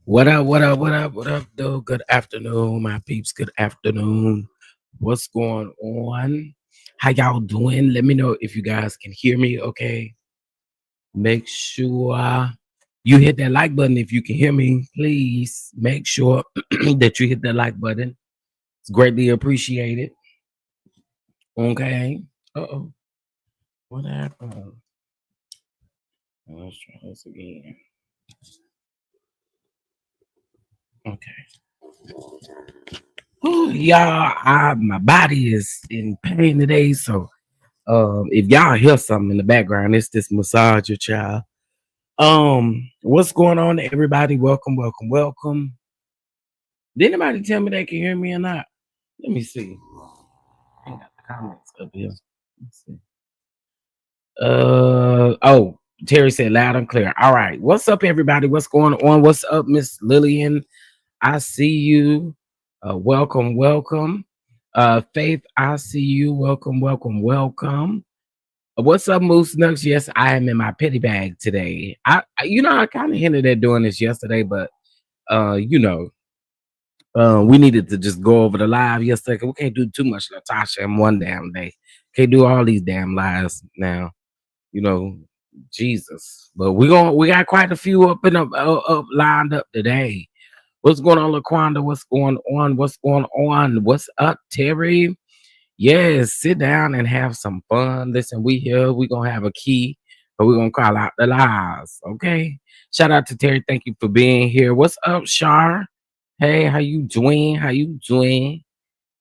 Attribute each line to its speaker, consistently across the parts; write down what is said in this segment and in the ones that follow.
Speaker 1: What up, what up, what up, what up, though? Good afternoon, my peeps. Good afternoon. What's going on? How y'all doing? Let me know if you guys can hear me, okay? Make sure you hit that like button if you can hear me. Please make sure that you hit that like button. It's greatly appreciated. Okay. Uh-oh. What happened? Let's try this again. Okay. Oh, y'all, my body is in pain today, so if y'all hear something in the background, it's this massager child. What's going on, everybody? Welcome, welcome, welcome. Did anybody tell me they can hear me or not? Let me see. I ain't got the comments up here. Let's see. Oh, Terry said loud and clear. All right. What's up, everybody? What's going on? What's up, Miss Lillian? I see you. Welcome, welcome. Faith, I see you. Welcome, welcome, welcome. What's up, Moose Nugs? Yes, I am in my petty bag today. I kind of hinted at doing this yesterday, but we needed to just go over the live yesterday. 'Cause we can't do too much Latocha in one damn day. Can't do all these damn lives now. Jesus. But we got quite a few up lined up today. What's going on, Laquanda? What's going on? What's going on? What's up, Terry? Yes, sit down and have some fun. Listen, we here. We're gonna have a key, but we're gonna call out the lies. Okay. Shout out to Terry. Thank you for being here. What's up, Shar? Hey, how you doing? How you doing?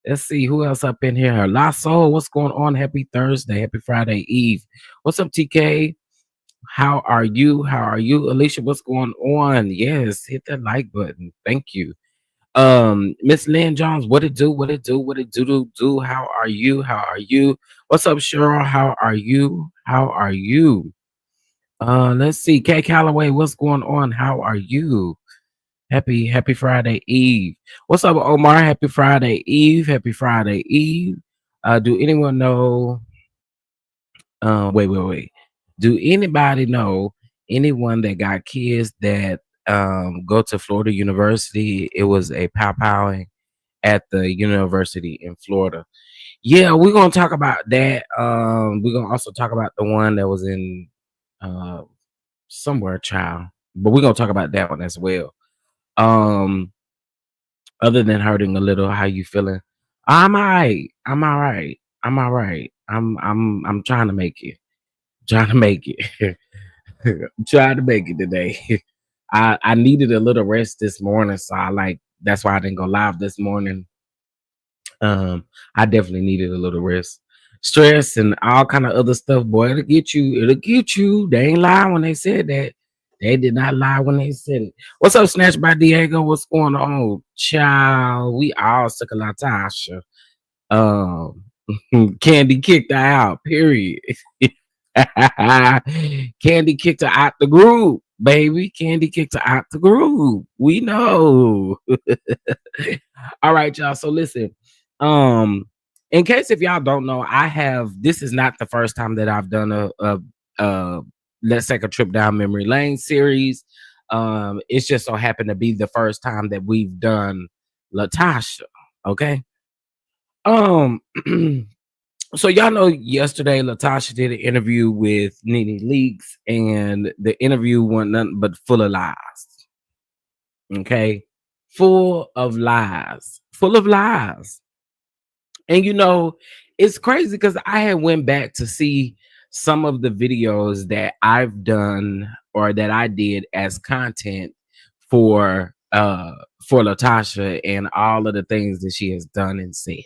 Speaker 1: Let's see who else up in here. Lasso, what's going on? Happy Thursday. Happy Friday Eve. What's up, TK? How are you? How are you? Alicia, what's going on? Yes, hit that like button. Thank you. Miss Lynn Jones, what it do? What it do? What it do? How are you? How are you? What's up, Cheryl? How are you? How are you? Let's see. Kay Calloway, what's going on? How are you? Happy Friday Eve. What's up, Omar? Happy Friday Eve. Happy Friday Eve. Do anyone know? Wait. Do anybody know anyone that got kids that go to Florida University? It was a powing at the university in Florida. Yeah, we're gonna talk about that. We're gonna also talk about the one that was in somewhere, child. But we're gonna talk about that one as well. Other than hurting a little, how you feeling? I'm all right. I'm all right. I'm all right. I'm trying to make it. Trying to make it. I'm trying to make it today. I needed a little rest this morning, so that's why I didn't go live this morning. I definitely needed a little rest. Stress and all kind of other stuff, boy, it'll get you. It'll get you. They ain't lie when they said that. They did not lie when they said it. What's up, Snatch by Diego? What's going on, child? We all sick of Latasha. Um, Candy kicked her out. Period. Candy kicked her out the group, baby. Candy kicked her out the group. We know. All right, y'all. So listen. Um, in case if y'all don't know, this is not the first time that I've done a let's take a trip down memory lane series. It's just so happened to be the first time that we've done Latasha. Okay. Um so y'all know yesterday Latasha did an interview with Nene Leakes, and the interview wasn't nothing but full of lies. Okay. Full of lies. Full of lies. And it's crazy because I had went back to see some of the videos that I've done or that I did as content for Latasha and all of the things that she has done and said.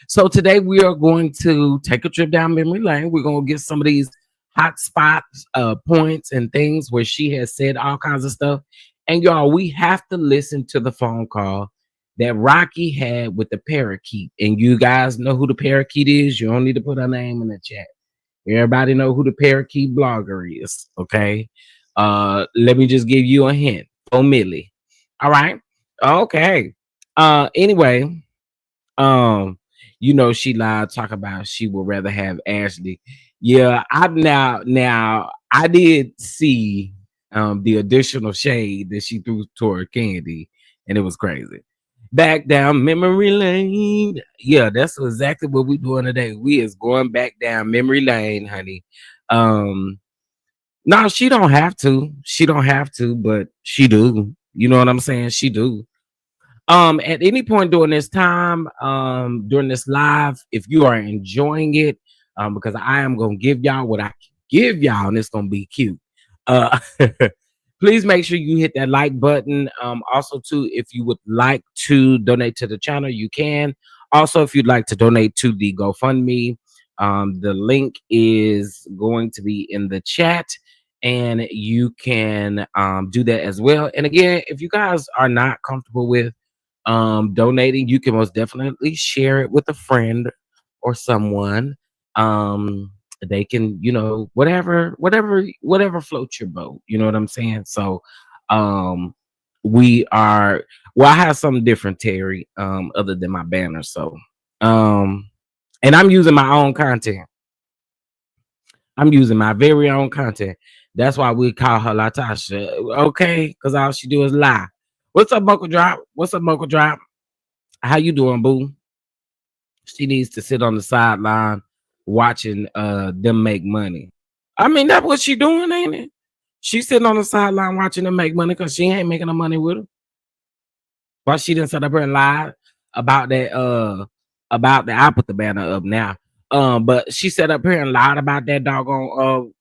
Speaker 1: So today we are going to take a trip down memory lane. We're going to get some of these hot spots, points and things where she has said all kinds of stuff. And y'all, we have to listen to the phone call that Rocky had with the parakeet. And you guys know who the parakeet is. You don't need to put her name in the chat. Everybody know who the parakeet blogger is. Okay. Let me just give you a hint. Oh, Millie. All right. Okay. Anyway, she lied, talk about she would rather have Ashley. Yeah, now I did see the additional shade that she threw toward Candy, and it was crazy. Back down memory lane. Yeah, that's exactly what we're doing today. We is going back down memory lane, honey. No, she don't have to. She don't have to, but she do. You know what I'm saying? She do. At any point during this time, during this live, if you are enjoying it, because I am gonna give y'all what I can give y'all, and it's gonna be cute. Uh, please make sure you hit that like button. Also, too, if you would like to donate to the channel, you can. Also, if you'd like to donate to the GoFundMe, the link is going to be in the chat, and you can do that as well. And again, if you guys are not comfortable with donating, you can most definitely share it with a friend or someone. They can, whatever floats your boat. You know what I'm saying? So we are I have something different, Terry, other than my banner. So and I'm using my own content. I'm using my very own content. That's why we call her Latasha. Okay, because all she do is lie. What's up, Mocha Drop? What's up, Mocha Drop? How you doing, boo? She needs to sit on the sideline watching them make money. I mean, that's what she doing, ain't it? She's sitting on the sideline watching them make money because she ain't making no money with her. Why she didn't set up here and lie about that about the I put the banner up now. But she set up here and lied about that doggone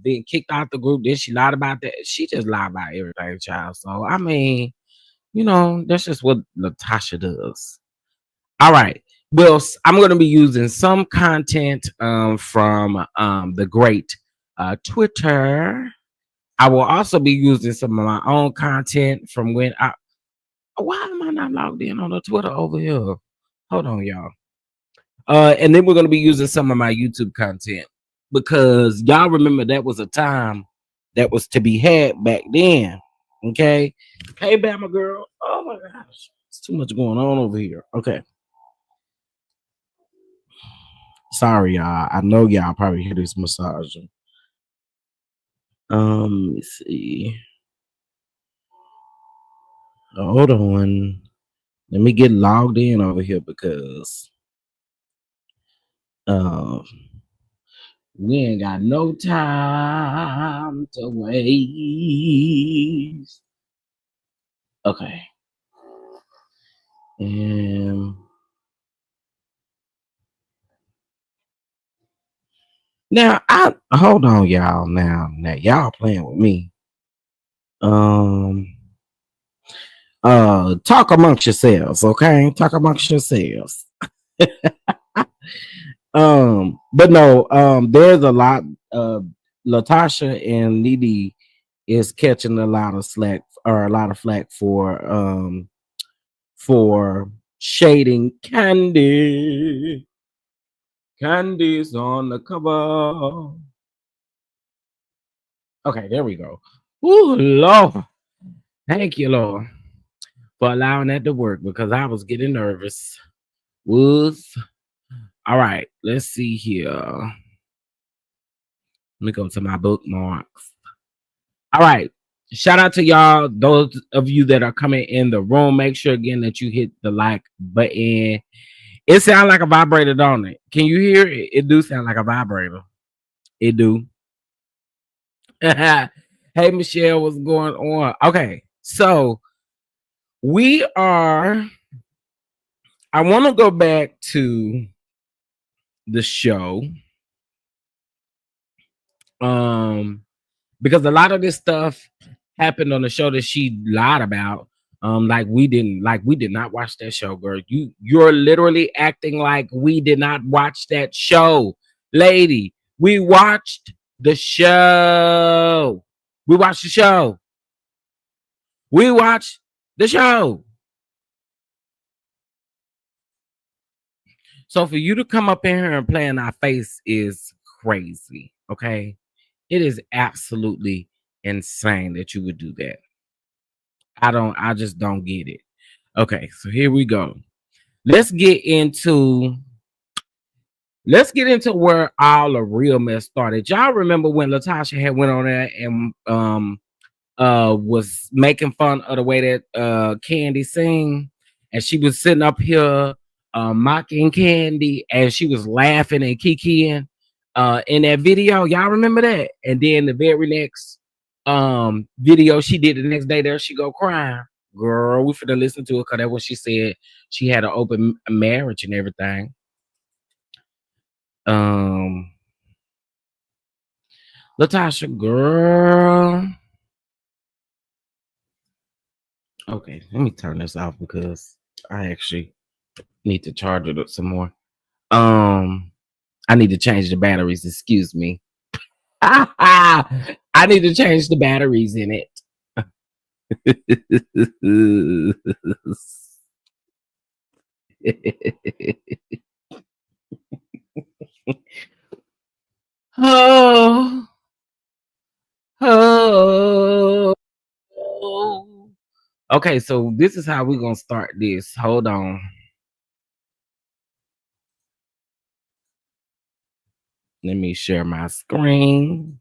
Speaker 1: being kicked out the group. Then she lied about that. She just lied about everything, child. So I mean, that's just what Latasha does. All right. Well, I'm going to be using some content from the great Twitter. I will also be using some of my own content from when I. Why am I not logged in on the Twitter over here? Hold on, y'all. And then we're going to be using some of my YouTube content because y'all remember that was a time that was to be had back then. Okay. Hey, Bama girl. Oh my gosh. It's too much going on over here. Okay. Sorry, y'all. I know y'all probably hear this massaging. Let me see. Hold on. Let me get logged in over here because we ain't got no time to waste. Okay. And now I hold on, y'all. Now y'all playing with me. Um, talk amongst yourselves, okay? Talk amongst yourselves. But no, there's a lot. Latocha and Nene is catching a lot of slack or a lot of flack for shading Candy. Candy's on the cover. Okay, there we go. Ooh, Lord. Thank you, Lord, for allowing that to work because I was getting nervous. Was all right. Let's see here. Let me go to my bookmarks. All right. Shout out to y'all, those of you that are coming in the room. Make sure again that you hit the like button. It sounds like a vibrator, don't it? Can you hear it? It do sound like a vibrator. It do. Hey Michelle, what's going on? Okay, so we are. I want to go back to the show, because a lot of this stuff happened on the show that she lied about. Like we did not watch that show, girl. You're literally acting like we did not watch that show, lady. We watched the show. We watched the show. We watched the show. So for you to come up in here and play in our face is crazy. Okay. It is absolutely insane that you would do that. I just don't get it. Okay, so here we go. Let's get into where all the real mess started. Y'all remember when Latocha had went on there and was making fun of the way that Candy sing, and she was sitting up here mocking Candy, and she was laughing and kikiing in that video. Y'all remember that? And then the very next video she did the next day, there she go crying. Girl, we finna listen to it because that's what she said. She had an open marriage and everything. Latocha, girl. Okay, let me turn this off because I actually need to charge it up some more. I need to change the batteries. Excuse me. I need to change the batteries in it. Oh, oh, oh. Okay, so this is how we're gonna start this. Hold on. Let me share my screen.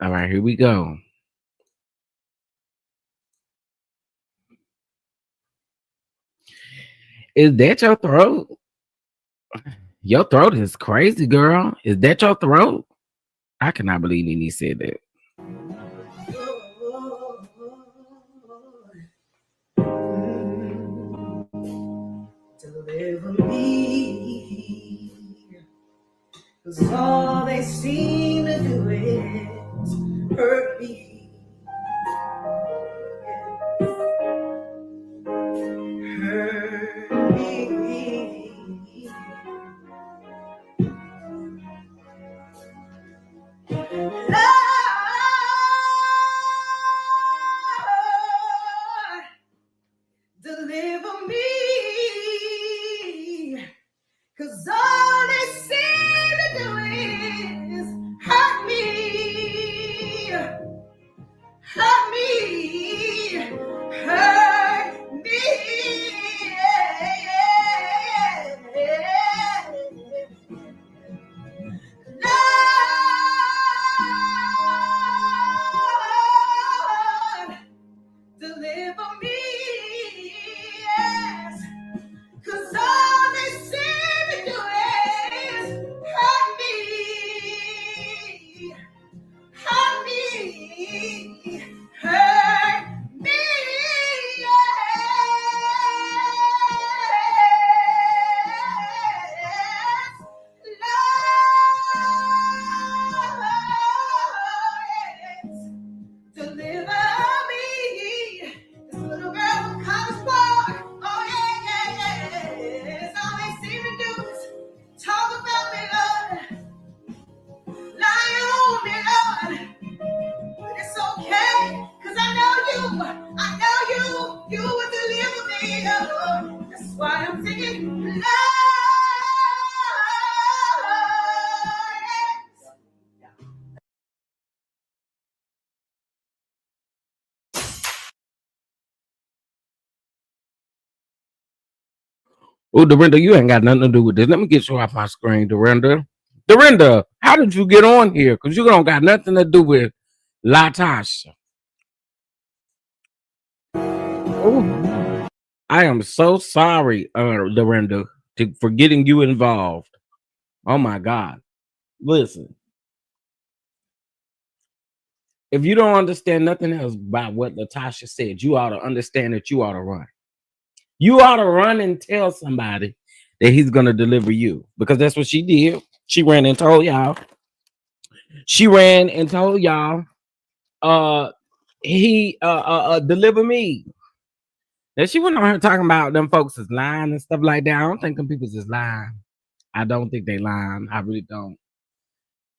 Speaker 1: All right, here we go. Is that your throat? Your throat is crazy, girl. Is that your throat? I cannot believe Nene said that. Deliver me, 'cause all they seem to do is hurt me. Hurt me. Lord, deliver me, 'cause all they seem to do is hurt me. Hurt me. Hurt me. Lord, deliver me, yes, 'cause all they seem to do Oh, Dorinda, you ain't got nothing to do with this. Let me get you off my screen, Dorinda. Dorinda, how did you get on here? Because you don't got nothing to do with Latocha. Oh, I am so sorry, Dorinda, for getting you involved. Oh my God. Listen, if you don't understand nothing else about what Latasha said, you ought to understand that you ought to run. You ought to run and tell somebody that he's gonna deliver you, because that's what she did. She ran and told y'all. She ran and told y'all, uh, he deliver me. Now she went on here talking about them folks is lying and stuff like that. I don't think them people is lying. I don't think they lying. I really don't.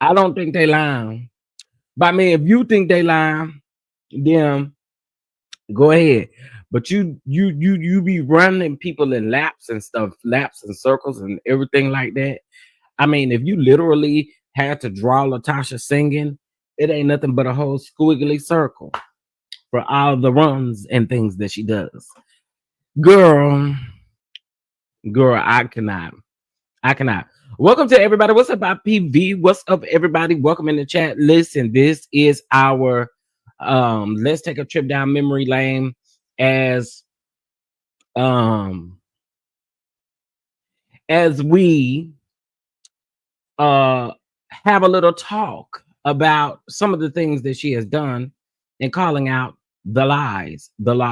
Speaker 1: I don't think they lying. But I mean, if you think they lying, then go ahead. But you be running people in laps and stuff, laps and circles and everything like that. I mean, if you literally had to draw Latasha singing, it ain't nothing but a whole squiggly circle for all the runs and things that she does. Girl, I cannot. I cannot. Welcome to everybody. What's up, IPV? What's up, everybody? Welcome in the chat. Listen, this is our let's take a trip down memory lane as we have a little talk about some of the things that she has done and calling out the lies, all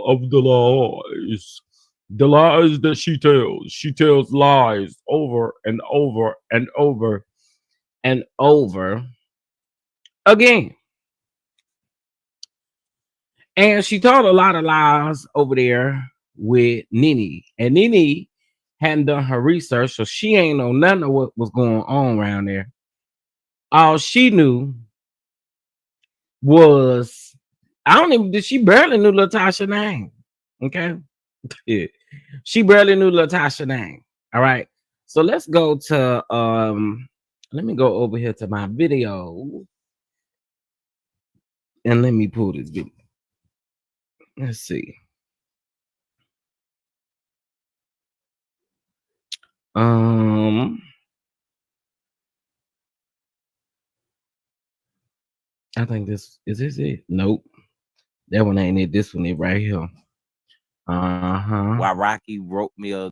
Speaker 1: of the lies. The lies that she tells lies over and over and over and over again. And she told a lot of lies over there with Nene. And Nene hadn't done her research, so she ain't know none of what was going on around there. All she knew was, she barely knew Latasha's name. Okay. Yeah. She barely knew Latasha's name. All right. So let's go to let me go over here to my video and let me pull this video. Let's see. I think this is it. Nope. That one ain't it. This one is right here.
Speaker 2: Why Rocky wrote me a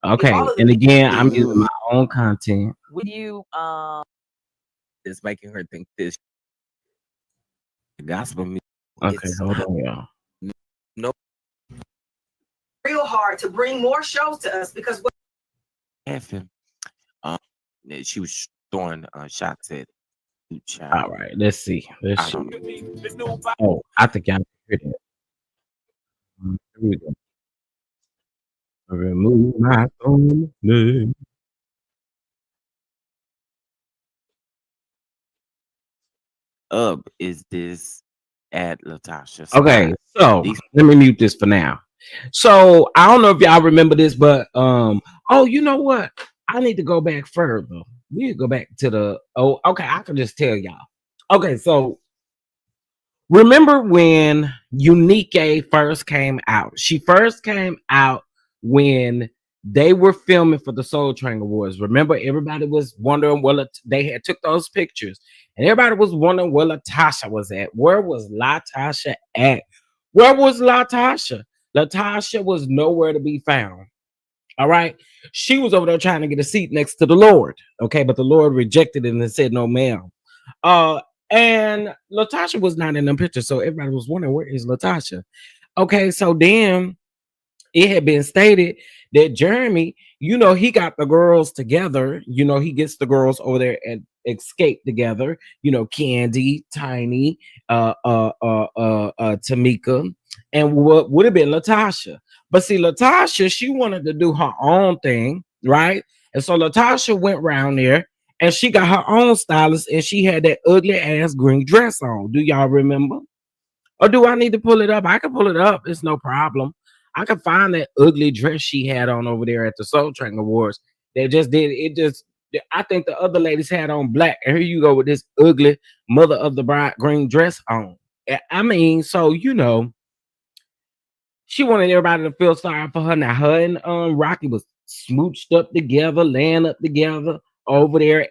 Speaker 1: okay, and again, I'm using my own content.
Speaker 2: Will you is making her think this gospel music.
Speaker 1: Okay, hold on, y'all.
Speaker 2: No,
Speaker 3: real hard to bring more shows to us because what
Speaker 2: she was throwing shots at
Speaker 1: all right, let's see. Let's see. Oh, I think y'all hear that. Here we go. Remove my phone name.
Speaker 2: Is this at Latasha?
Speaker 1: Okay, so let me mute this for now. So I don't know if y'all remember this, but oh, you know what? I need to go back further. We need to go back to the okay, I can just tell y'all. Okay, so remember when Unique first came out? She first came out when they were filming for the Soul Train Awards. Remember, everybody was wondering, well, they had took those pictures, and everybody was wondering where Latasha was at. Where was Latasha at? Where was Latasha? Latasha was nowhere to be found. All right. She was over there trying to get a seat next to the Lord. Okay, but the Lord rejected it and said, no, ma'am. And Latasha was not in the picture, so everybody was wondering, where is Latasha? Okay, so then it had been stated that Jeremy, you know, he got the girls together. You know, he gets the girls over there and Escape together. You know, Candy, Tiny, Tamika, and what would have been Latasha. But see, Latasha, she wanted to do her own thing, right? And so Latasha went around there and she got her own stylist, and she had that ugly ass green dress on. Do y'all remember? Or do I need to pull it up? I can pull it up. It's no problem. I can find that ugly dress she had on over there at the Soul Train Awards. They just did it. Just I think the other ladies had on black, and here you go with this ugly mother of the bride green dress on. I mean, so you know, She wanted everybody to feel sorry for her. Now her and Rocky was smooched up together, laying up together over there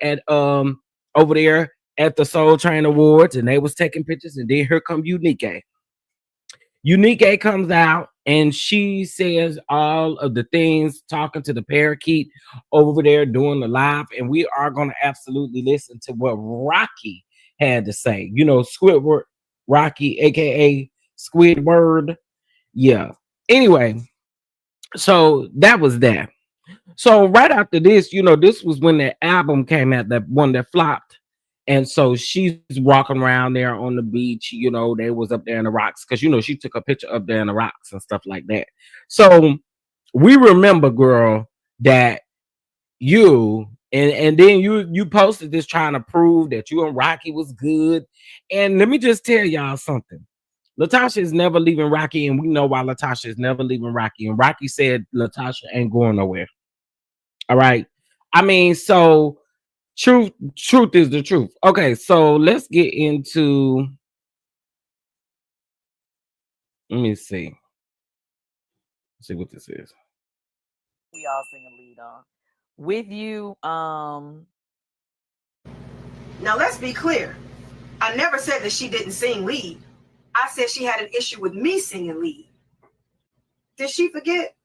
Speaker 1: at the Soul Train Awards, and they was taking pictures. And then here come Unique. Unique comes out and she says all of the things, talking to the parakeet over there doing the live, and we are going to absolutely listen to what Rocky had to say. You know, Squidward Rocky, aka Squidward. Yeah. Anyway, so that was that. So right after this, you know, this was when the album came out, that one that flopped. And so she's walking around there on the beach, you know, they was up there in the rocks because, you know, she took a picture up there in the rocks and stuff like that. So we remember, girl, that you and then you posted this trying to prove that you and Rocky was good. And let me just tell y'all something. Latocha is never leaving Rocky, and we know why Latocha is never leaving Rocky. And Rocky said Latocha ain't going nowhere. All right. I mean, so truth is the truth. Okay, so let's get into. Let me see. Let's see what this is.
Speaker 2: We all sing a lead on. With you,
Speaker 3: Now let's be clear. I never said that she didn't sing lead. I said she had an issue with me singing lead. Did she forget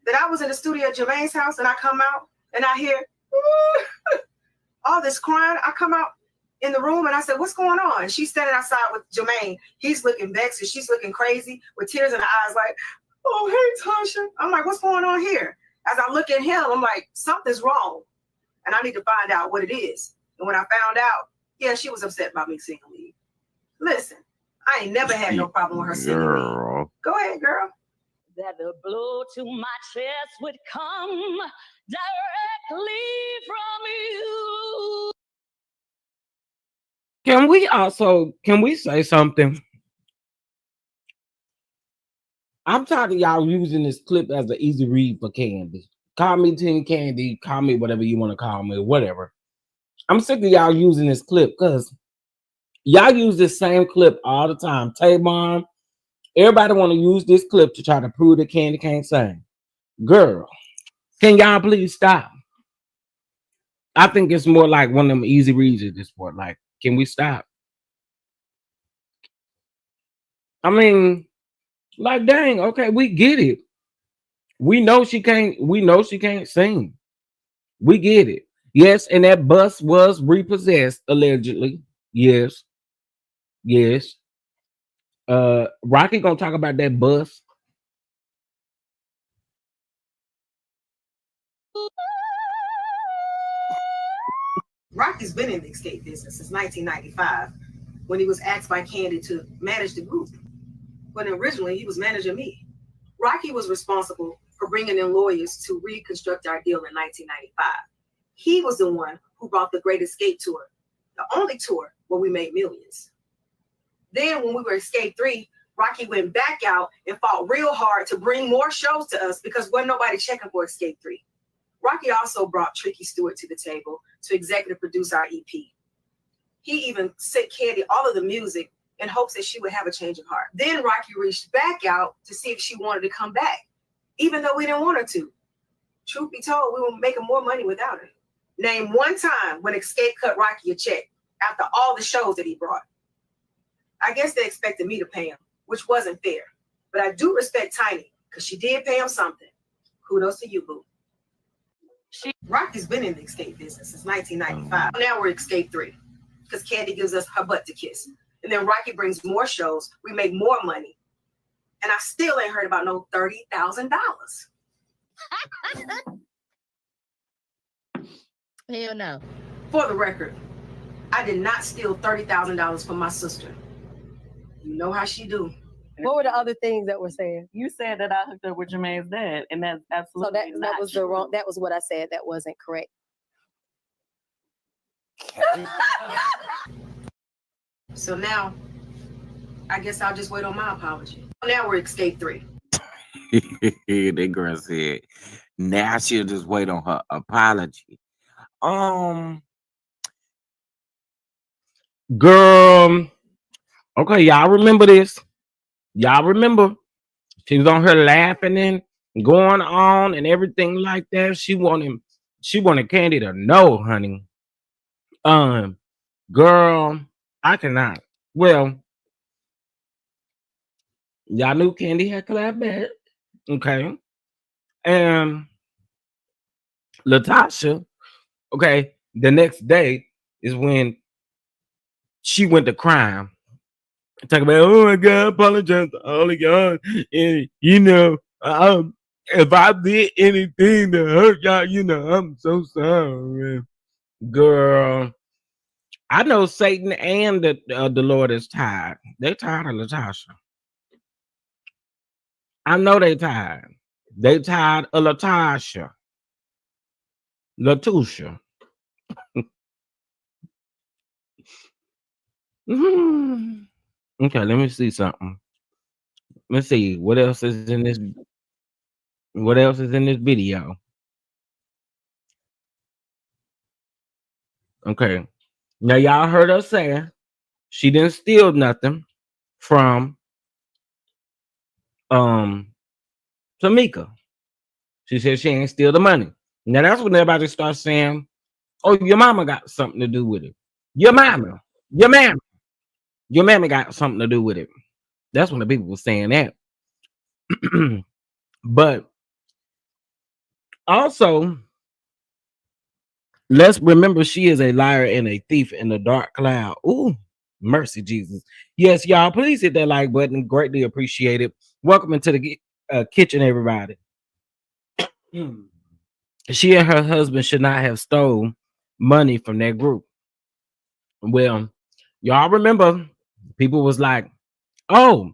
Speaker 3: that I was in the studio at Jermaine's house and I come out and I hear all this crying? I come out in the room and I said, what's going on? And she's standing outside with Jermaine. He's looking vexed and she's looking crazy with tears in her eyes like, oh, hey, Tasha. I'm like, what's going on here? As I look at him, I'm like, something's wrong. And I need to find out what it is. And when I found out, yeah, she was upset about me singing lead. Listen, I ain't never had no problem with her singing lead. Go ahead, girl.
Speaker 4: That the blow to my chest would come directly from you.
Speaker 1: Can we say something? I'm tired of y'all using this clip as an easy read for Candy. Call me Tin Candy, call me whatever you want to call me, whatever. I'm sick of y'all using this clip because y'all use this same clip all the time. Tavon, everybody want to use this clip to try to prove that Candy can't sing. Girl, can y'all please stop? I think it's more like one of them easy reads at this point. Like, can we stop? I mean, like, dang, okay, we get it. We know she can't sing. We get it. Yes, and that bus was repossessed, allegedly. Yes. Yes. Rocky gonna talk about that bus.
Speaker 3: Rocky's been in the escape business since 1995 when he was asked by Candy to manage the group. When originally he was managing me. Rocky was responsible for bringing in lawyers to reconstruct our deal in 1995. He was the one who brought the Great Escape tour, the only tour where we made millions. Then when we were Escape 3, Rocky went back out and fought real hard to bring more shows to us because wasn't nobody checking for Escape 3. Rocky also brought Tricky Stewart to the table to executive produce our EP. He even sent Candy all of the music in hopes that she would have a change of heart. Then Rocky reached back out to see if she wanted to come back, even though we didn't want her to. Truth be told, we were making more money without her. Name one time when Escape cut Rocky a check after all the shows that he brought. I guess they expected me to pay him, which wasn't fair. But I do respect Tiny, because she did pay him something. Kudos to you, boo. Rocky's been in the escape business since 1995. Now we're Escape 3, because Candy gives us her butt to kiss. And then Rocky brings more shows. We make more money. And I still ain't heard about no $30,000.
Speaker 4: Hell no.
Speaker 3: For the record, I did not steal $30,000 from my sister. You know how she do.
Speaker 5: What were the other things that were said?
Speaker 2: you said that I hooked up with Jermaine's dad, and that's
Speaker 5: So
Speaker 2: absolutely
Speaker 5: that was the wrong. That was what I said. That wasn't correct.
Speaker 3: So now, I guess I'll just wait on my apology. Now we're Escape 3.
Speaker 1: That girl said, now she'll just wait on her apology. Girl, okay, y'all remember this. Y'all remember She was on her laughing and going on and everything like that. She wanted Candy to know, honey. Um, girl, I cannot. Well, y'all knew Candy had clapped back. Okay. And Latasha, okay, the next day is when she went to crime. Talk about, oh my God, apologize to all of y'all. And if I did anything to hurt y'all, I'm so sorry. Girl, I know Satan and the Lord is tired. They tired of Latasha. I know they tired. They tired of Latasha. Latocha. Okay, let me see something. Let's see what else is in this. What else is in this video? Okay, now y'all heard her say she didn't steal nothing from Tamika. She said she ain't steal the money. Now that's when everybody starts saying, "Oh, your mama got something to do with it. Your mama, your mama, your mammy got something to do with it." That's when the people were saying that. But also, let's remember she is a liar and a thief in the dark cloud. Ooh, mercy, Jesus. Yes, y'all, please hit that like button. Greatly appreciate it. Welcome into the kitchen, everybody. She and her husband should not have stole money from that group. Well, y'all remember people was like, oh,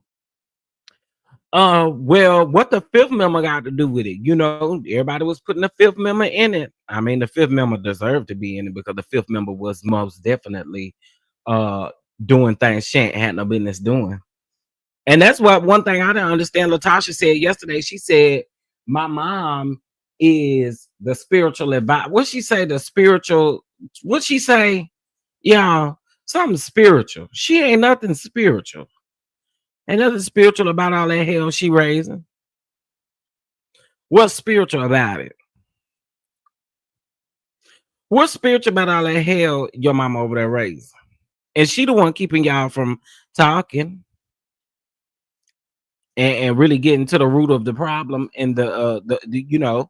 Speaker 1: well, what the fifth member got to do with it? Everybody was putting the fifth member in it. I mean, the fifth member deserved to be in it because the fifth member was most definitely doing things she ain't had no business doing. And that's what one thing I didn't understand. Latasha said yesterday. She said, my mom is the spiritual advisor. What she say? The spiritual, what she say? Yeah, something spiritual. She ain't nothing spiritual. Ain't nothing spiritual about all that hell she raising. What's spiritual about it? What's spiritual about all that hell your mama over there raising? And she the one keeping y'all from talking and really getting to the root of the problem and the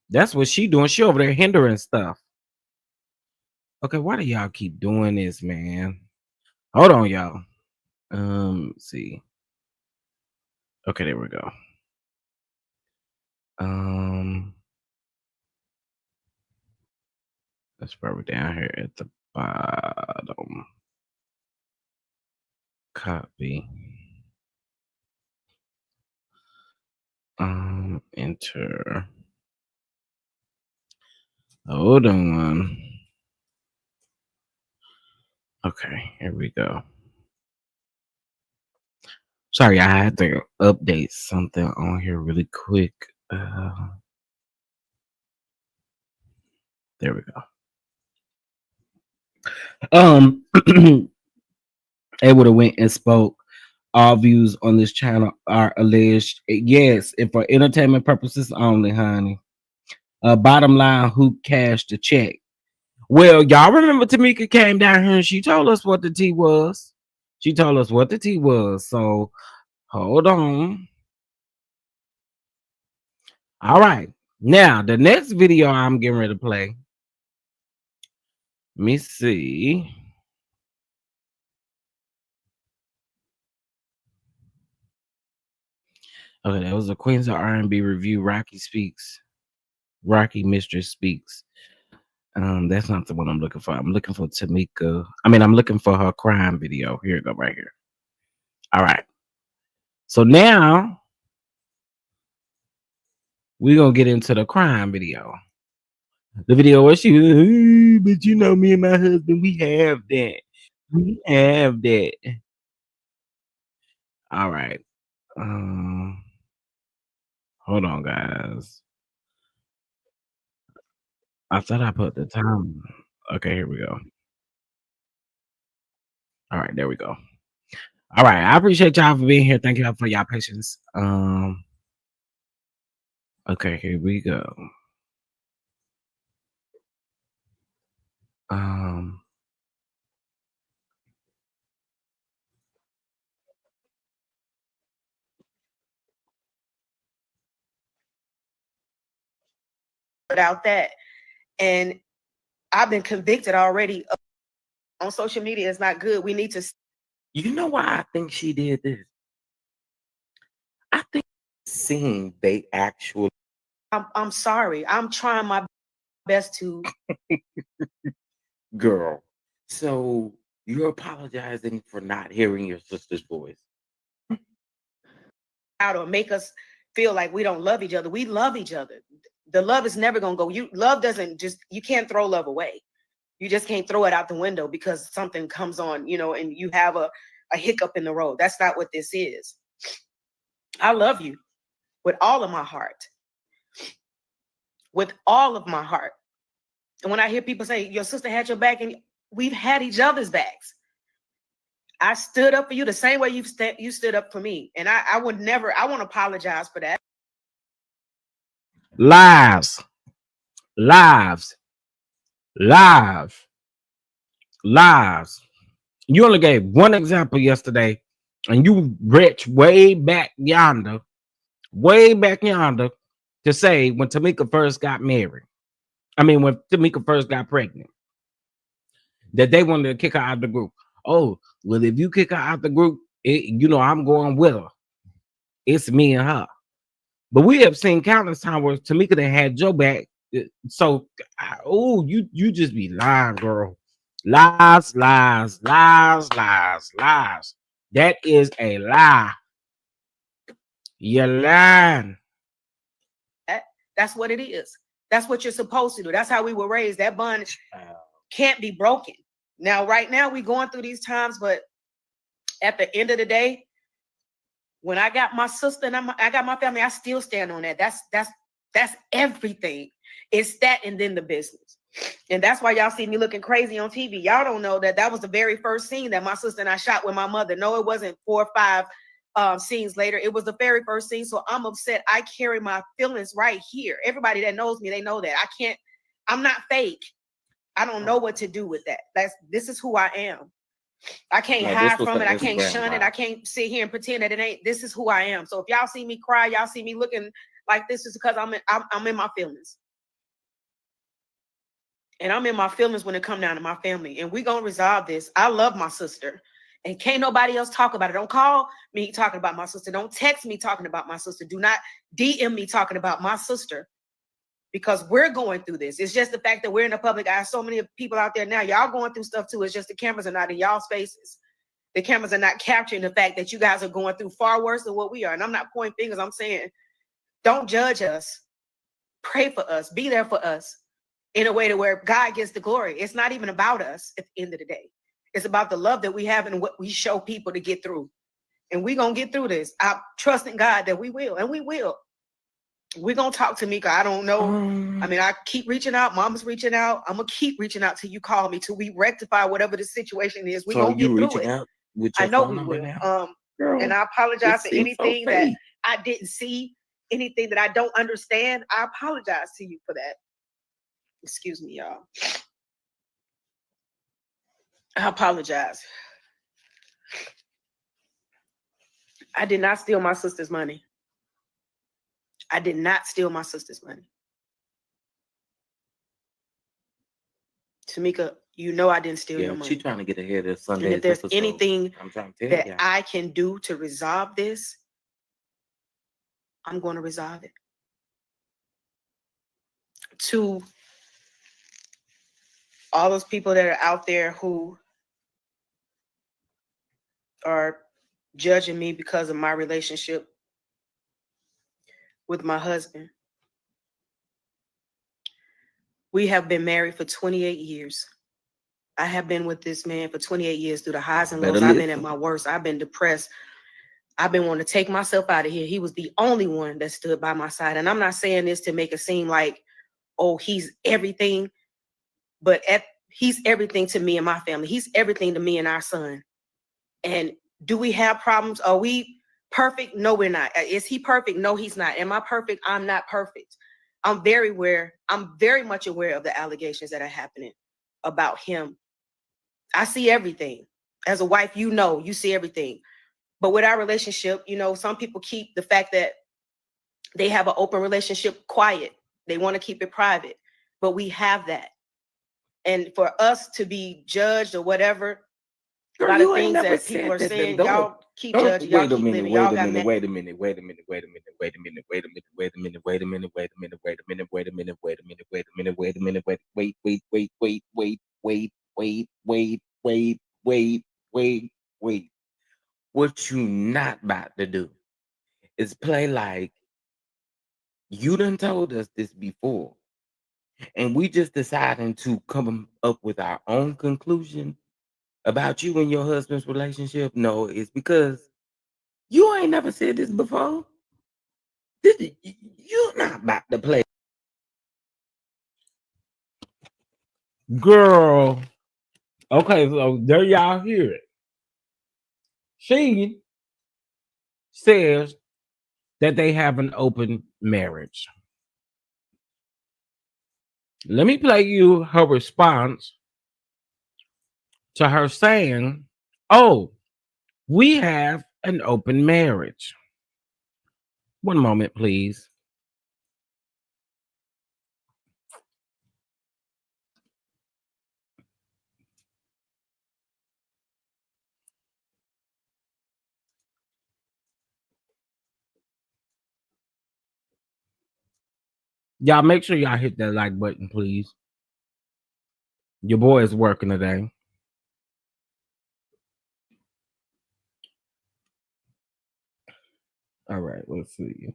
Speaker 1: that's what she doing. She over there hindering stuff. Okay, why do y'all keep doing this, man? Hold on, y'all. Let's see. Okay, there we go. Let's probably down here at the bottom. Copy. Enter. Hold on. Okay, here we go. Sorry, I had to update something on here really quick. There we go. They would have went and spoke. All views on this channel are alleged. Yes, and for entertainment purposes only, honey. Bottom line, who cashed the check? Well, y'all remember Tamika came down here and she told us what the tea was. She told us what the tea was. So hold on. All right. Now, the next video I'm getting ready to play. Let me see. Okay, that was the Queens of R&B review. Rocky speaks. Rocky Mistress speaks. That's not the one I'm looking for. I'm looking for Tamika. I'm looking for her crime video. Here you go, right here. All right. So now we're gonna get into the crime video. The video where she was, but me and my husband, we have that. We have that. All right. Hold on, guys. I thought I put the time. Okay, here we go. All right, there we go. All right. I appreciate y'all for being here. Thank y'all for y'all patience. Okay, here we go.
Speaker 3: Without that, and I've been convicted already on social media. It's not good. We need to.
Speaker 2: You know why I think she did this? I think seeing they actually.
Speaker 3: I'm sorry. I'm trying my best to.
Speaker 2: Girl, so you're apologizing for not hearing your sister's voice.
Speaker 3: Out or make us feel like we don't love each other. We love each other. The love is never gonna go. Love doesn't just, you can't throw love away. You just can't throw it out the window because something comes on, and you have a hiccup in the road. That's not what this is. I love you with all of my heart. With all of my heart. And when I hear people say your sister had your back, and we've had each other's backs. I stood up for you the same way you stood up for me. And I would never, I won't apologize for that.
Speaker 1: Lives. You only gave one example yesterday, and you reached way back yonder to say when Tamika first got married. I mean, when Tamika first got pregnant, that they wanted to kick her out of the group. Oh, well, if you kick her out the group, I'm going with her. It's me and her. But we have seen countless times where Tamika that had your back. So, you just be lying, girl. Lies. That is a lie. You're lying.
Speaker 3: That's what it is. That's what you're supposed to do. That's how we were raised. That bond can't be broken. Now, right now, we're going through these times, but at the end of the day, when I got my sister and I got my family, I still stand on that. That's everything. It's that and then the business. And that's why y'all see me looking crazy on TV. Y'all don't know that was the very first scene that my sister and I shot with my mother. No, it wasn't 4 or 5 scenes later. It was the very first scene. So I'm upset. I carry my feelings right here. Everybody that knows me, they know that. I'm not fake. I don't know what to do with that. This is who I am. I can't hide from it. I can't shun it. I can't sit here and pretend that it ain't. This is who I am. So if y'all see me cry, y'all see me looking like this, is because I'm in my feelings. And I'm in my feelings when it come down to my family. And we gonna resolve this. I love my sister. And can't nobody else talk about it. Don't call me talking about my sister. Don't text me talking about my sister. Do not DM me talking about my sister. Because we're going through this. It's just the fact that we're in the public eye. So many people out there now, y'all going through stuff too. It's just the cameras are not in y'all's faces. The cameras are not capturing the fact that you guys are going through far worse than what we are. And I'm not pointing fingers. I'm saying, don't judge us. Pray for us. Be there for us in a way to where God gets the glory. It's not even about us at the end of the day. It's about the love that we have and what we show people to get through. And we're going to get through this. I trust in God that we will. And we will. We're going to talk to Mika. I don't know. I mean, I keep reaching out. Mama's reaching out. I'm going to keep reaching out till you call me, till we rectify whatever the situation is. We're going to get through it.
Speaker 2: Out with
Speaker 3: I know we will. Girl, and I apologize for anything that I didn't see, anything that I don't understand. I apologize to you for that. Excuse me, y'all. I apologize. I did not steal my sister's money. I did not steal my sister's money. Tamika, you know I didn't steal your money.
Speaker 2: She's trying to get ahead of Sunday.
Speaker 3: And if there's anything that I can do to resolve this, I'm going to resolve it. To all those people that are out there who are judging me because of my relationship with my husband. We have been married for 28 years. I have been with this man for 28 years through the highs and lows. I've been at my worst. I've been depressed. I've been wanting to take myself out of here. He was the only one that stood by my side. And I'm not saying this to make it seem like, oh, he's everything. But he's everything to me and my family. He's everything to me and our son. And Do we have problems? Are we perfect? No, we're not. Is he perfect? No, he's not. Am I perfect? I'm not perfect. I'm very much aware of the allegations that are happening about him. I see everything. As a wife, you see everything. But with our relationship, some people keep the fact that they have an open relationship quiet. They want to keep it private. But we have that. And for us to be judged or whatever, a lot of things that people are saying, y'all keep judging, y'all keep living, y'all got mad.
Speaker 1: Wait a minute. Wait a minute. Wait a minute. Wait a minute. Wait a minute. Wait a minute. Wait a minute. Wait a minute. Wait a minute. Wait a minute. Wait a minute. Wait a minute. Wait a minute. Wait. Wait. Wait. Wait. Wait. Wait. Wait. Wait. Wait. Wait. Wait. Wait. Wait. What you not about to do is play like you done told us this before, and we just deciding to come up with our own conclusion about you and your husband's relationship. No, it's because you ain't never said this before. You're not about to play. Girl. Okay, so there y'all hear it. She says that they have an open marriage. Let me play you her response to her saying, "Oh, we have an open marriage." One moment, please. Y'all make sure y'all hit that like button, please. Your boy is working today. All right, let's see.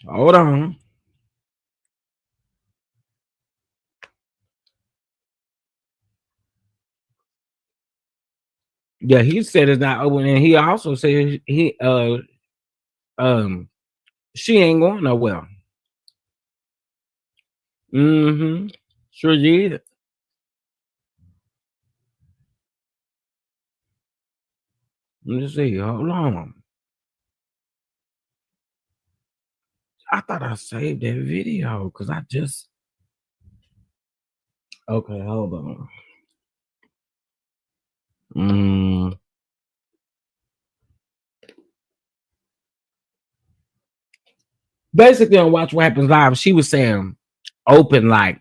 Speaker 1: Hold on. Yeah, he said it's not open, and he also said she ain't going nowhere. Sure did. Let me see. Hold on. I thought I saved that video because I just. Okay, hold on. Basically, on Watch What Happens Live, she was saying open, like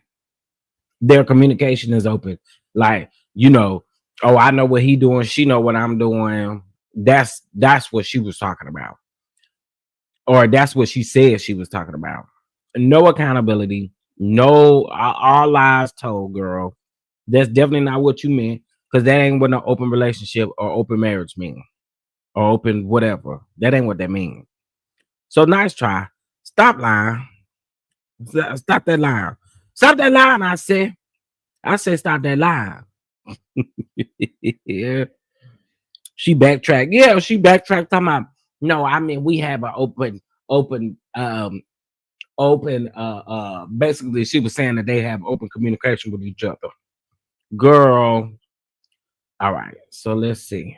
Speaker 1: their communication is open. Like, oh, I know what he doing. She know what I'm doing. That's what she was talking about. Or that's what she said she was talking about. No accountability. No, all lies told, girl. That's definitely not what you meant, because that ain't what an open relationship or open marriage mean, or open whatever. That ain't what that means. So nice try. Stop lying. Stop that lying. Stop that lying, I said. Stop that lying. Yeah. She backtracked. Yeah, she backtracked talking about, no, I mean, we have an open, basically she was saying that they have open communication with each other. Girl. All right, so let's see.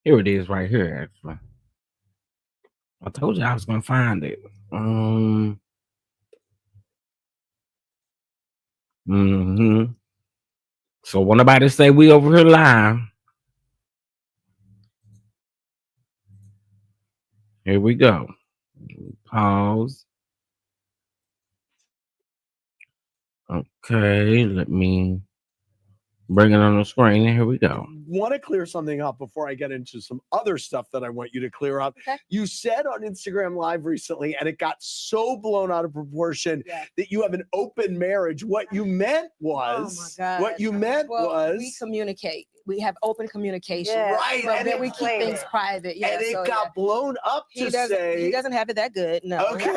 Speaker 1: Here it is right here, actually. I told you I was gonna find it. So when nobody say we over here lying. Here we go. Pause. Okay, let me bring it on the screen, and here we go.
Speaker 6: Want to clear something up before I get into some other stuff that I want you to clear up.
Speaker 5: Okay.
Speaker 6: You said on Instagram Live recently, and it got so blown out of proportion, that you have an open marriage. What you meant was,
Speaker 5: we communicate. We have open communication.
Speaker 3: Yeah.
Speaker 6: Right,
Speaker 5: But
Speaker 6: and
Speaker 5: then
Speaker 6: it-
Speaker 5: we keep things private. Yeah,
Speaker 6: and it
Speaker 5: so,
Speaker 6: got blown up
Speaker 5: he
Speaker 6: to
Speaker 5: doesn't,
Speaker 6: say
Speaker 5: he doesn't have it that good. No.
Speaker 6: Okay.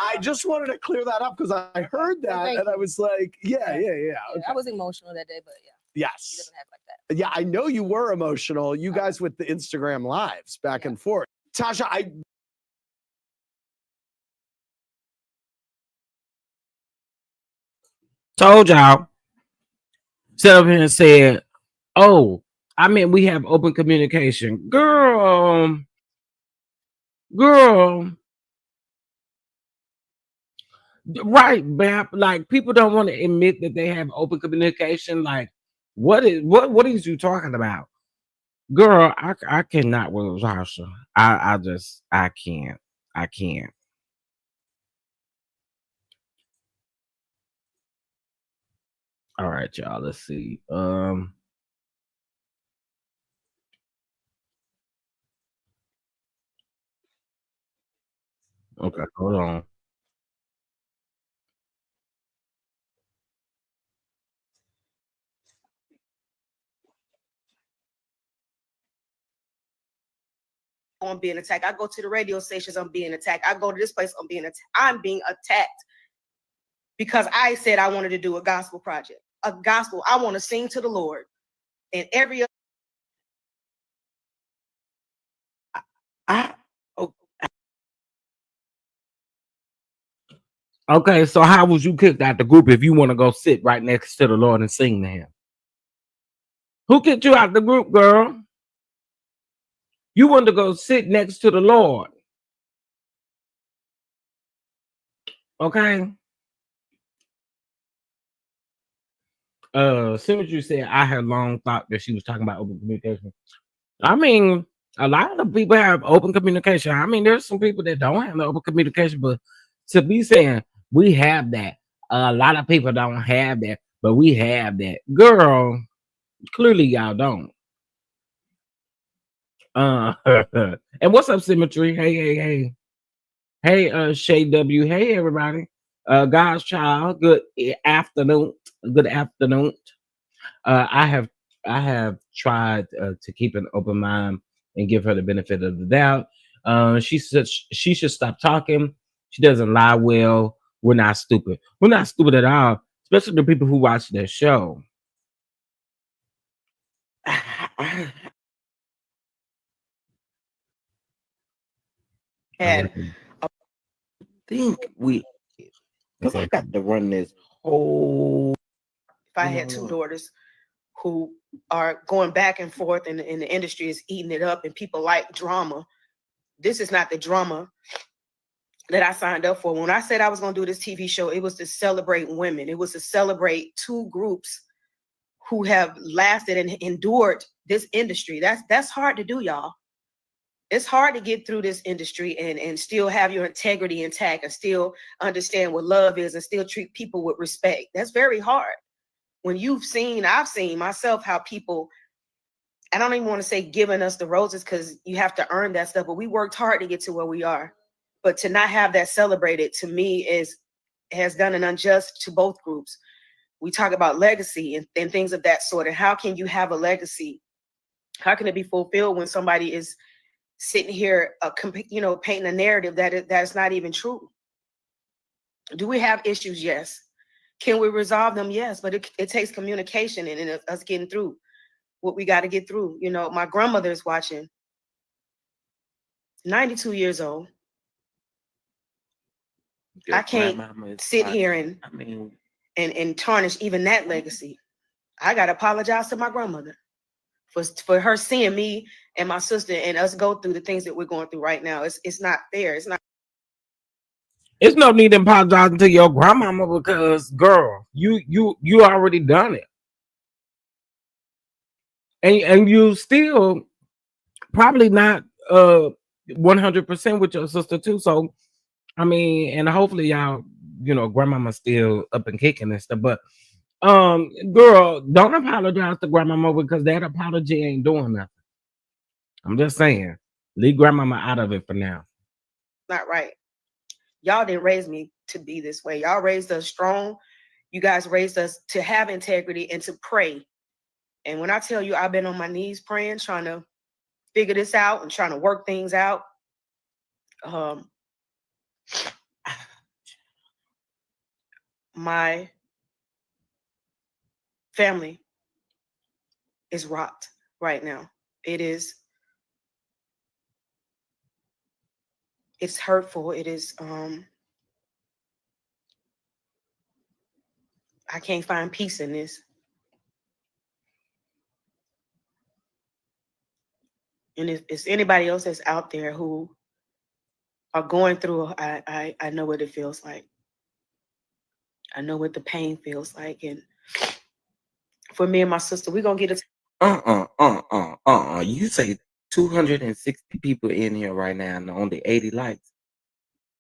Speaker 6: I just wanted to clear that up because I heard that
Speaker 5: Thank
Speaker 6: and I was like, yeah.
Speaker 5: I
Speaker 6: Okay.
Speaker 5: was emotional that day, but yeah, he
Speaker 6: Yes.
Speaker 5: doesn't have it like that.
Speaker 6: Yeah, I know you were emotional. You guys with the Instagram lives back and forth. Tasha, I
Speaker 1: Told y'all. Sit up here and said, "Oh, I mean, we have open communication, girl, girl." Right, Bap. Like people don't want to admit that they have open communication. Like, what is you talking about, girl? I cannot with Tasha. I can't. I can't. All right, y'all. Let's see. Okay, hold on.
Speaker 3: I'm being attacked. I go to the radio stations, I'm being attacked. I go to this place, I'm being attacked. I'm being attacked because I said I wanted to do a gospel project, a gospel. I want to sing to the Lord, and every
Speaker 2: I oh,
Speaker 1: Okay, so how was you kicked out the group if you want to go sit right next to the Lord and sing to Him? Who kicked you out the group, girl? You wanted to go sit next to the Lord. Okay. Soon as you said, I had long thought that she was talking about open communication. I mean, a lot of people have open communication. I mean, there's some people that don't have no open communication, but to be saying we have that, a lot of people don't have that, but we have that. Girl, clearly y'all don't. Uh, and what's up, Symmetry? Hey. Hey, Shay W. Hey, everybody. God's child. Good afternoon. Good afternoon. I have tried to keep an open mind and give her the benefit of the doubt. She said she should stop talking. She doesn't lie well. We're not stupid. We're not stupid at all, especially the people who watch their show.
Speaker 2: I
Speaker 3: had
Speaker 2: think we, because I got to run this whole.
Speaker 3: if I had two daughters who are going back and forth and the industry is eating it up and people like drama. This is not the drama that I signed up for. When I said I was going to do this TV show, it was to celebrate women. It was to celebrate two groups who have lasted and endured this industry. That's hard to do, y'all. It's hard to get through this industry and still have your integrity intact and still understand what love is and still treat people with respect. That's very hard. When I've seen myself how people, I don't even want to say giving us the roses because you have to earn that stuff, but we worked hard to get to where we are. But to not have that celebrated, to me, has done an unjust to both groups. We talk about legacy and things of that sort. And how can you have a legacy? How can it be fulfilled when somebody is sitting here, painting a narrative that's not even true? Do we have issues? Yes. Can we resolve them? Yes. But it takes communication and us getting through what we got to get through. You know, my grandmother is watching, 92 years old. I can't sit here and tarnish even that legacy. I got to apologize to my grandmother for her seeing me and my sister and us go through the things that we're going through right now. It's not fair. It's not.
Speaker 1: It's no need in apologizing to your grandmama because, girl, you already done it, and you still probably not 100% with your sister too. So, I mean, and hopefully y'all, grandmama's still up and kicking and stuff. But, girl, don't apologize to grandmama because that apology ain't doing nothing. I'm just saying, leave grandmama out of it for now.
Speaker 3: Not right. Y'all didn't raise me to be this way. Y'all raised us strong. You guys raised us to have integrity and to pray. And when I tell you I've been on my knees praying, trying to figure this out and trying to work things out, my family is rocked right now. It's hurtful. It is I can't find peace in this. And if it's anybody else that's out there who are going through, I know what it feels like. I know what the pain feels like. And for me and my sister, we're gonna get it.
Speaker 2: You say 260 people in here right now and only 80 likes.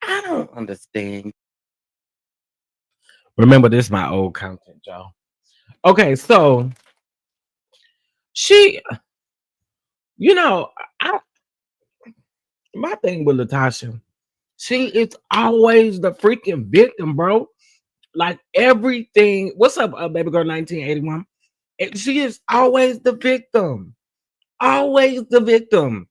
Speaker 2: I don't understand.
Speaker 1: Remember, this is my old content, y'all. Okay, so she, you know, my thing with Latocha, she is always the freaking victim, bro. Like everything. What's up, baby girl 1981? She is always the victim. Always the victim.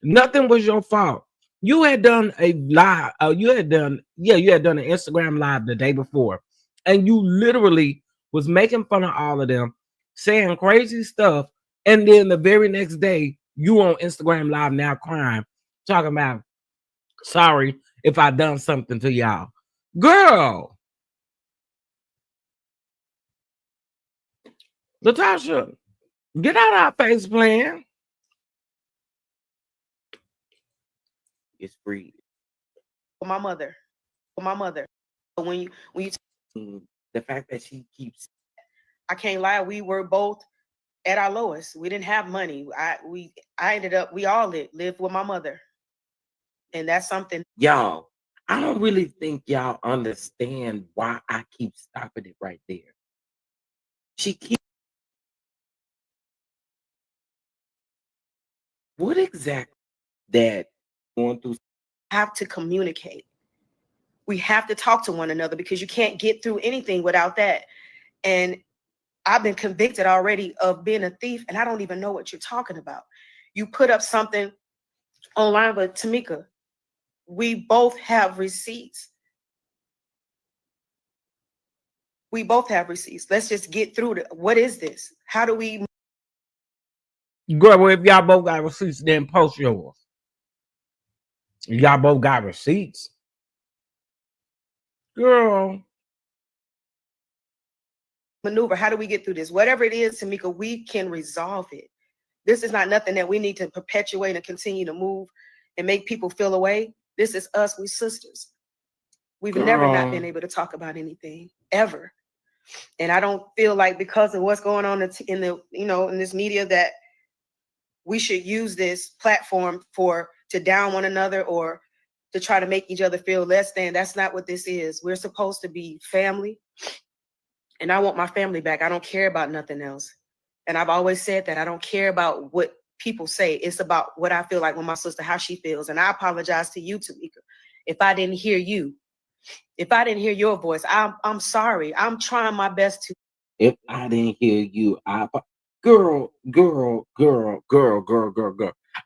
Speaker 1: Nothing was your fault. You had done a live. You had done an Instagram live the day before, and you literally was making fun of all of them, saying crazy stuff, and then the very next day you on Instagram live now crying, talking about sorry if I done something to y'all, girl. Latocha, get out our face plan.
Speaker 2: It's free.
Speaker 3: For my mother. When you
Speaker 2: The fact that she keeps,
Speaker 3: I can't lie, we were both at our lowest. We didn't have money. I ended up, we all lived with my mother. And that's something.
Speaker 2: y'all, I don't really think y'all understand why I keep stopping it right there. She keeps, what exactly that going through?
Speaker 3: Have to communicate. We have to talk to one another because you can't get through anything without that. And I've been convicted already of being a thief, and I don't even know what you're talking about. You put up something online, but Tamika, we both have receipts. Let's just get through it. What is this? How do we?
Speaker 1: Girl, well, if y'all both got receipts, then post yours. Y'all both got receipts. Girl.
Speaker 3: Maneuver? How do we get through this? Whatever it is, Tamika, we can resolve it. This is not nothing that we need to perpetuate and continue to move and make people feel away. This is us. We sisters. We've never not been able to talk about anything ever. And I don't feel like because of what's going on in the in this media that we should use this platform to down one another or to try to make each other feel less than. That's not what this is. We're supposed to be family. And I want my family back. I don't care about nothing else. And I've always said that I don't care about what people say. It's about what I feel like with my sister, how she feels. And I apologize to you, Tamika, if I didn't hear you. If I didn't hear your voice, I'm sorry. I'm trying my best to.
Speaker 2: If I didn't hear you, girl.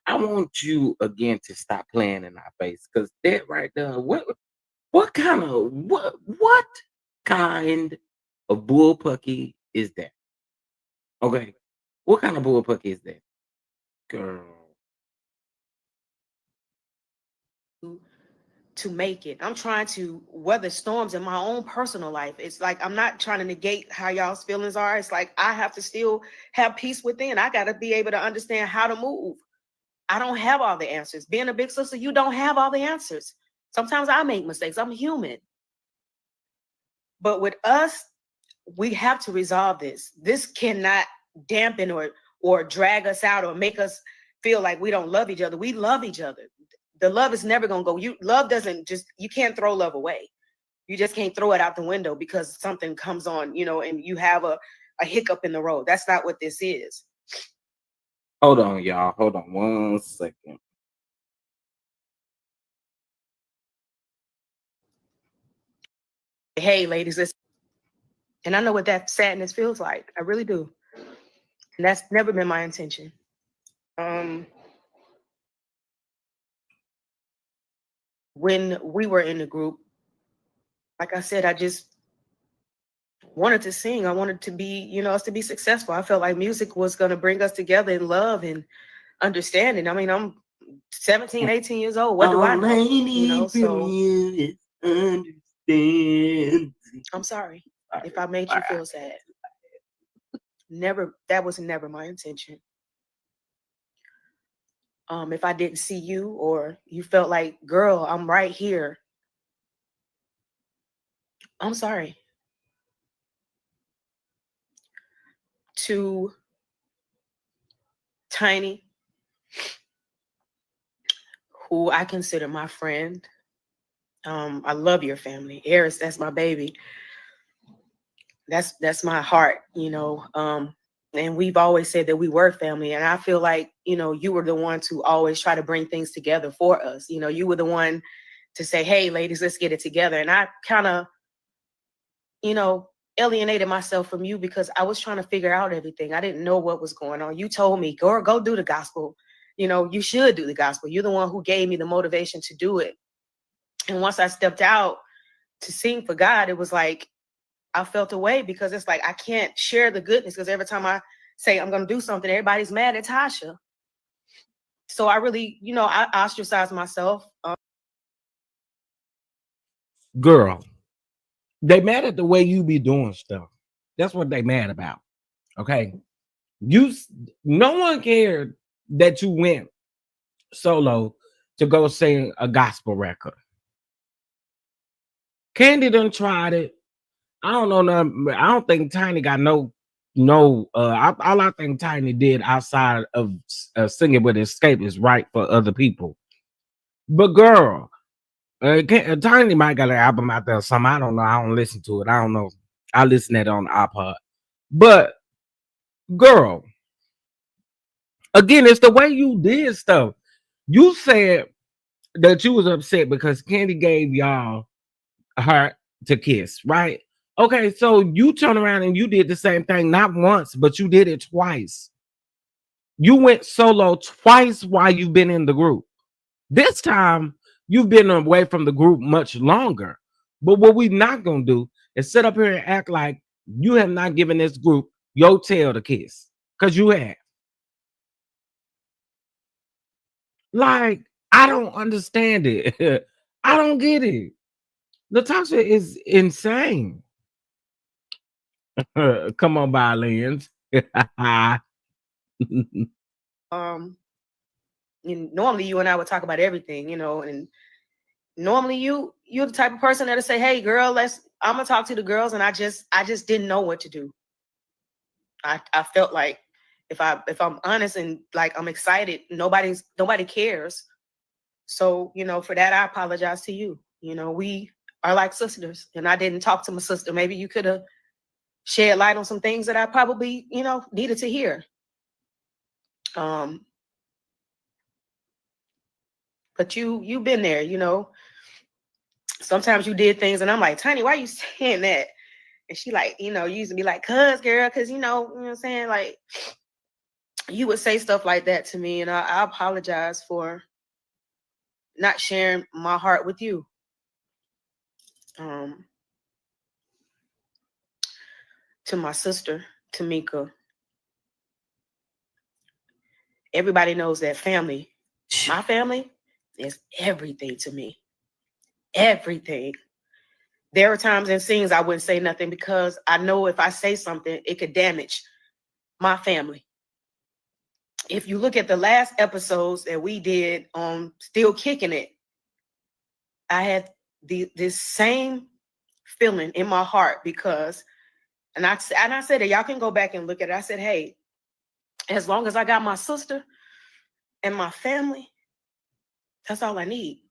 Speaker 2: I want you again to stop playing in our face, because that right there, what kind of bullpucky is that? Okay, what kind of bullpucky is that, girl?
Speaker 3: To make it. I'm trying to weather storms in my own personal life. It's like I'm not trying to negate how y'all's feelings are. It's like I have to still have peace within. I got to be able to understand how to move. I don't have all the answers. Being a big sister, you don't have all the answers. Sometimes I make mistakes. I'm human. But with us, we have to resolve this. This cannot dampen or drag us out or make us feel like we don't love each other. We love each other. The love is never going to go. Love doesn't just, you can't throw love away. You just can't throw it out the window because something comes on, and you have a hiccup in the road. That's not what this is.
Speaker 2: Hold on, y'all. Hold on 1 second.
Speaker 3: Hey, ladies, listen. And I know what that sadness feels like. I really do. And that's never been my intention. When we were in the group, like I said, I just wanted to sing. I wanted to be, you know, us to be successful. I felt like music was going to bring us together in love and understanding. I mean, I'm 17, 18 years old. What do I know? You know, so
Speaker 2: understand.
Speaker 3: I'm sorry if I made you feel sad. Never, that was never my intention. If I didn't see you or you felt like, girl, I'm right here, I'm sorry. To Tiny, who I consider my friend. I love your family. Eris, that's my baby. That's my heart, you know. And we've always said that we were family. And I feel like, you know, you were the one to always try to bring things together for us. You know, you were the one to say, hey, ladies, let's get it together. And I kind of, you know, alienated myself from you because I was trying to figure out everything. I didn't know what was going on. You told me, go do the gospel. You know, you should do the gospel. You're the one who gave me the motivation to do it. And once I stepped out to sing for God, it was like, I felt away because it's like, I can't share the goodness because every time I say I'm going to do something, everybody's mad at Tasha. So I really, you know, I ostracized myself.
Speaker 1: Girl, they mad at the way you be doing stuff. That's what they mad about. Okay. No one cared that you went solo to go sing a gospel record. Candy done tried it. I don't know nothing. I don't think Tiny got no. All I think Tiny did outside of singing with Escape is right for other people. But girl, Tiny might got an album out there or something. I don't know. I don't listen to it. I don't know. I listen to it on the iPod. But girl, again, it's the way you did stuff. You said that you was upset because Candy gave y'all her to kiss, right? Okay, so you turn around and you did the same thing, not once, but you did it twice. You went solo twice while you've been in the group. This time, you've been away from the group much longer. But what we're not going to do is sit up here and act like you have not given this group your tail to kiss. Because you have. Like, I don't understand it. I don't get it. Latocha is insane. Come on, violins.
Speaker 3: Normally you and I would talk about everything, you know, and normally you're the type of person that'll say, hey girl, I'm gonna talk to the girls. And I just didn't know what to do. I felt like if I'm honest and like I'm excited, nobody cares. So, you know, for that, I apologize to you. You know, we are like sisters, and I didn't talk to my sister. Maybe you could have shed light on some things that I probably, you know, needed to hear. But you've been there, you know. Sometimes you did things and I'm like, Tiny, why are you saying that? And she like, you know, you used to be like, cuz girl, cuz you know what I'm saying? Like, you would say stuff like that to me, and I apologize for not sharing my heart with you. To my sister, Tamika, everybody knows that family, my family, is everything to me. Everything. There are times in scenes I wouldn't say nothing because I know if I say something, it could damage my family. If you look at the last episodes that we did on Still Kicking It, I had this same feeling in my heart because, and I said that y'all can go back and look at it. I said, hey, as long as I got my sister and my family, that's all I need.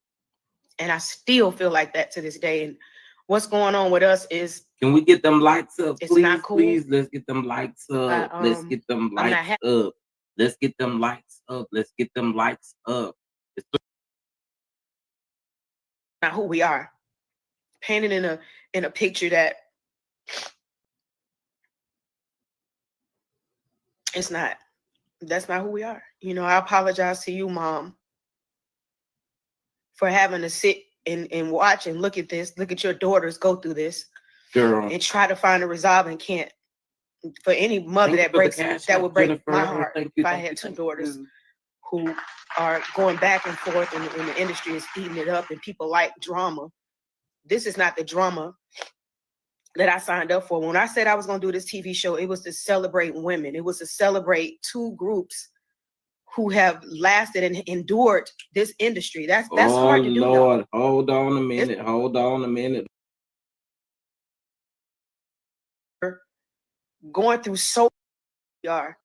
Speaker 3: And I still feel like that to this day. And what's going on with us is,
Speaker 2: can we get them lights up?
Speaker 3: It's
Speaker 2: please,
Speaker 3: not cool.
Speaker 2: Please, let's get them lights up. Let's get them lights up. Let's get them lights up. Let's get them lights up. It's
Speaker 3: not who we are. Painted in a picture that it's not. That's not who we are. You know, I apologize to you, Mom, for having to sit and watch and look at this. Look at your daughters go through this.
Speaker 2: girl.
Speaker 3: and try to find a resolve and can't. For any mother that breaks, that would break my heart. If I had two daughters who are going back and forth and the industry is eating it up and people like drama. This is not the drama that I signed up for. When I said I was going to do this TV show, it was to celebrate women. It was to celebrate two groups who have lasted and endured this industry. That's hard to do.
Speaker 2: Lord, hold on a minute.
Speaker 3: Going through so we are.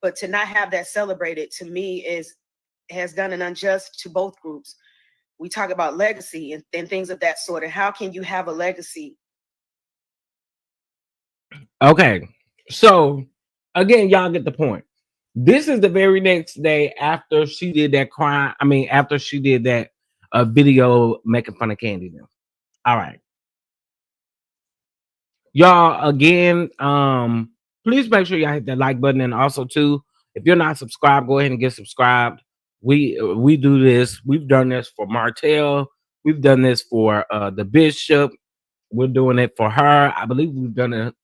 Speaker 3: But to not have that celebrated, to me, has done an unjust to both groups. We talk about legacy and things of that sort. And how can you have a legacy?
Speaker 1: Okay, so again, y'all get the point. This is the very next day after she did that crime. I mean, after she did that video making fun of Candy now. All right, y'all. Again, please make sure y'all hit that like button, and also too, if you're not subscribed, go ahead and get subscribed. We do this. We've done this for Martell. We've done this for the Bishop. We're doing it for her. I believe we've done it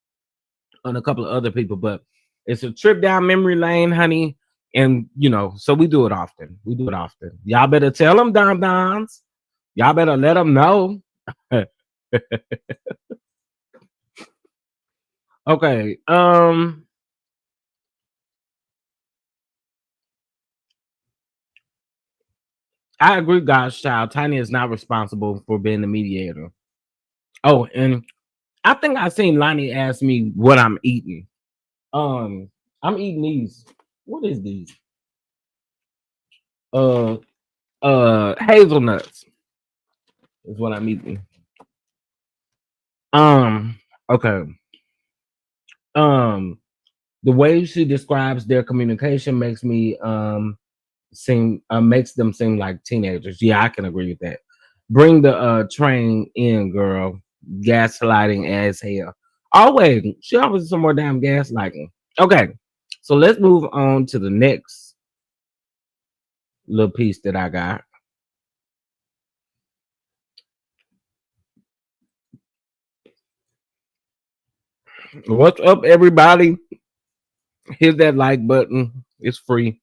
Speaker 1: on a couple of other people, but it's a trip down memory lane, honey. And you know, so we do it often. Y'all better tell them, DonDons. Y'all better let them know. Okay. I agree, God's child. Tiny is not responsible for being the mediator. Oh, and I think I seen Lonnie ask me what I'm eating. I'm eating these. What is these? Hazelnuts is what I'm eating. Okay. The way she describes their communication makes me makes them seem like teenagers. Yeah, I can agree with that. Bring the train in, girl. Gaslighting as hell. Always. She always some more damn gaslighting. Okay, so let's move on to the next little piece that I got. What's up, everybody? Hit that like button. It's free.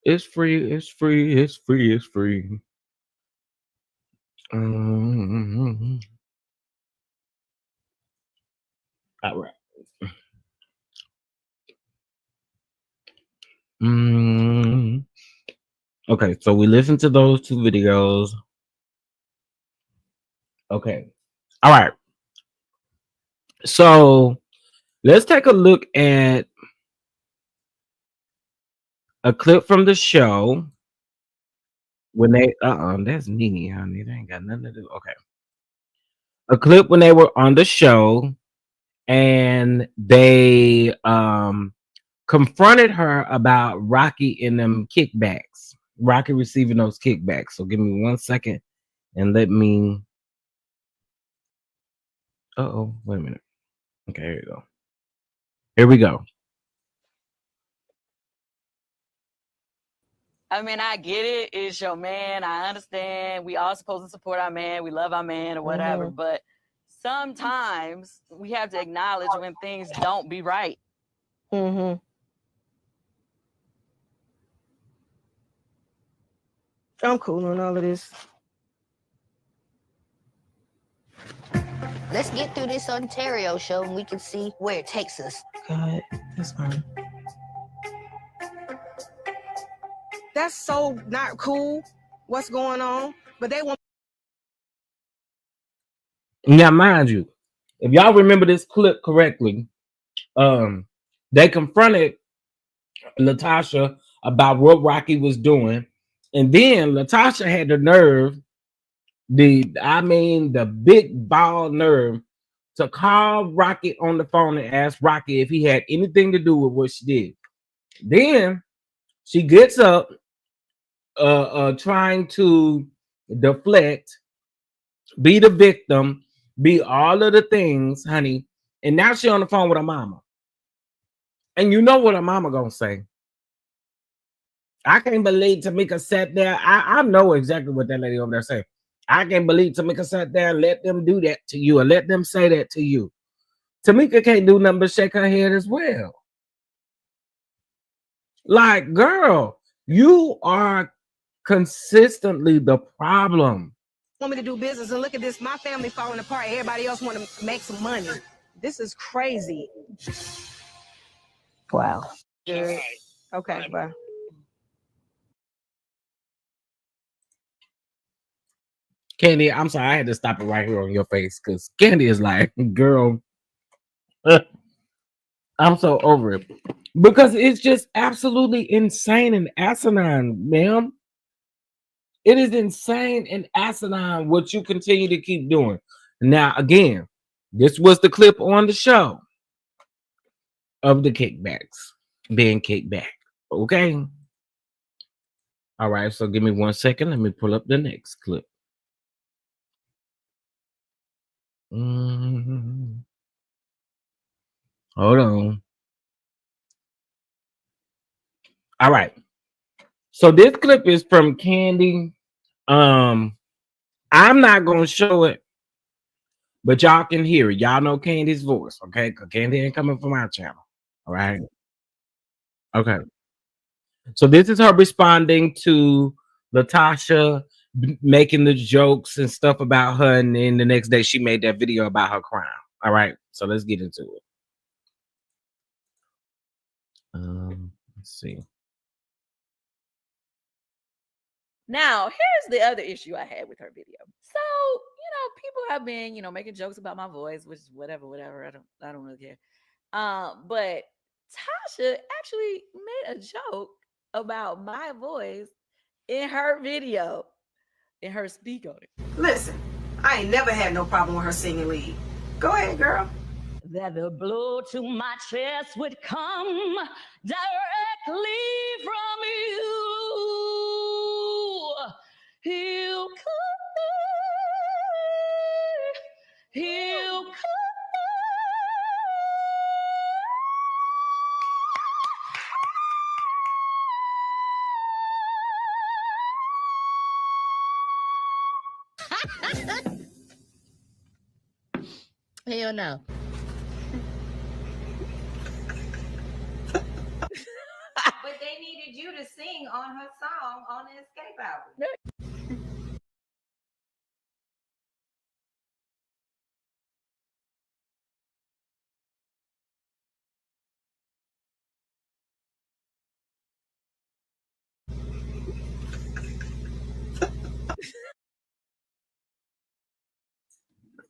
Speaker 1: It's free. It's free. It's free. It's free. All right. Okay, so we listened to those two videos. Okay. All right. So let's take a look at a clip from the show when they that's Nene, honey. They ain't got nothing to do. Okay. A clip when they were on the show and they confronted her about Rocky and them kickbacks. Rocky receiving those kickbacks. So give me 1 second and let me. Wait a minute. Okay, here we go. Here we go.
Speaker 4: I mean, I get it. It's your man. I understand. We all supposed to support our man. We love our man or whatever. But sometimes we have to acknowledge when things don't be right.
Speaker 5: I'm cool on all of this.
Speaker 7: Let's get through this Ontario show and we can see where it takes us.
Speaker 5: God, that's fine. That's so not cool. What's going on? But they want.
Speaker 1: Now, mind you, if y'all remember this clip correctly, they confronted Latocha about what Rocky was doing, and then Latocha had the nerve, the big ball nerve, to call Rocky on the phone and ask Rocky if he had anything to do with what she did. Then she gets up, trying to deflect, be the victim, be all of the things, honey. And now she on the phone with her mama. And you know what her mama gonna say. I can't believe Tamika sat there. I know exactly what that lady over there saying. I can't believe Tamika sat there and let them do that to you or let them say that to you. Tamika can't do nothing but shake her head as well. Like, girl, you are consistently the problem.
Speaker 5: Want me to do business, and look at this, my family falling apart. Everybody else want to make some money. This is crazy. Wow. Good. Okay, bye.
Speaker 1: Candy, I'm sorry, I had to stop it right here on your face because Candy is like, girl, I'm so over it. Because it's just absolutely insane and asinine, ma'am. It is insane and asinine what you continue to keep doing. Now, again, this was the clip on the show of the kickbacks being kicked back. Okay. All right. So give me 1 second. Let me pull up the next clip. Hold on. All right. So this clip is from Candy. I'm not gonna show it, but y'all can hear it. Y'all know Candy's voice, okay? Because Candy ain't coming from our channel. All right. Okay. So this is her responding to Latocha making the jokes and stuff about her, and then the next day she made that video about her crime. All right. So let's get into it. Let's see.
Speaker 4: Now, here's the other issue I had with her video. So, people have been, making jokes about my voice, which is whatever. I don't really care. But Tasha actually made a joke about my voice in her video, in her speak on it.
Speaker 3: Listen, I ain't never had no problem with her singing lead. Go ahead, girl.
Speaker 4: That the blow to my chest would come directly from you. He'll Hell no.
Speaker 8: But they needed you to sing on her song on the Escape album.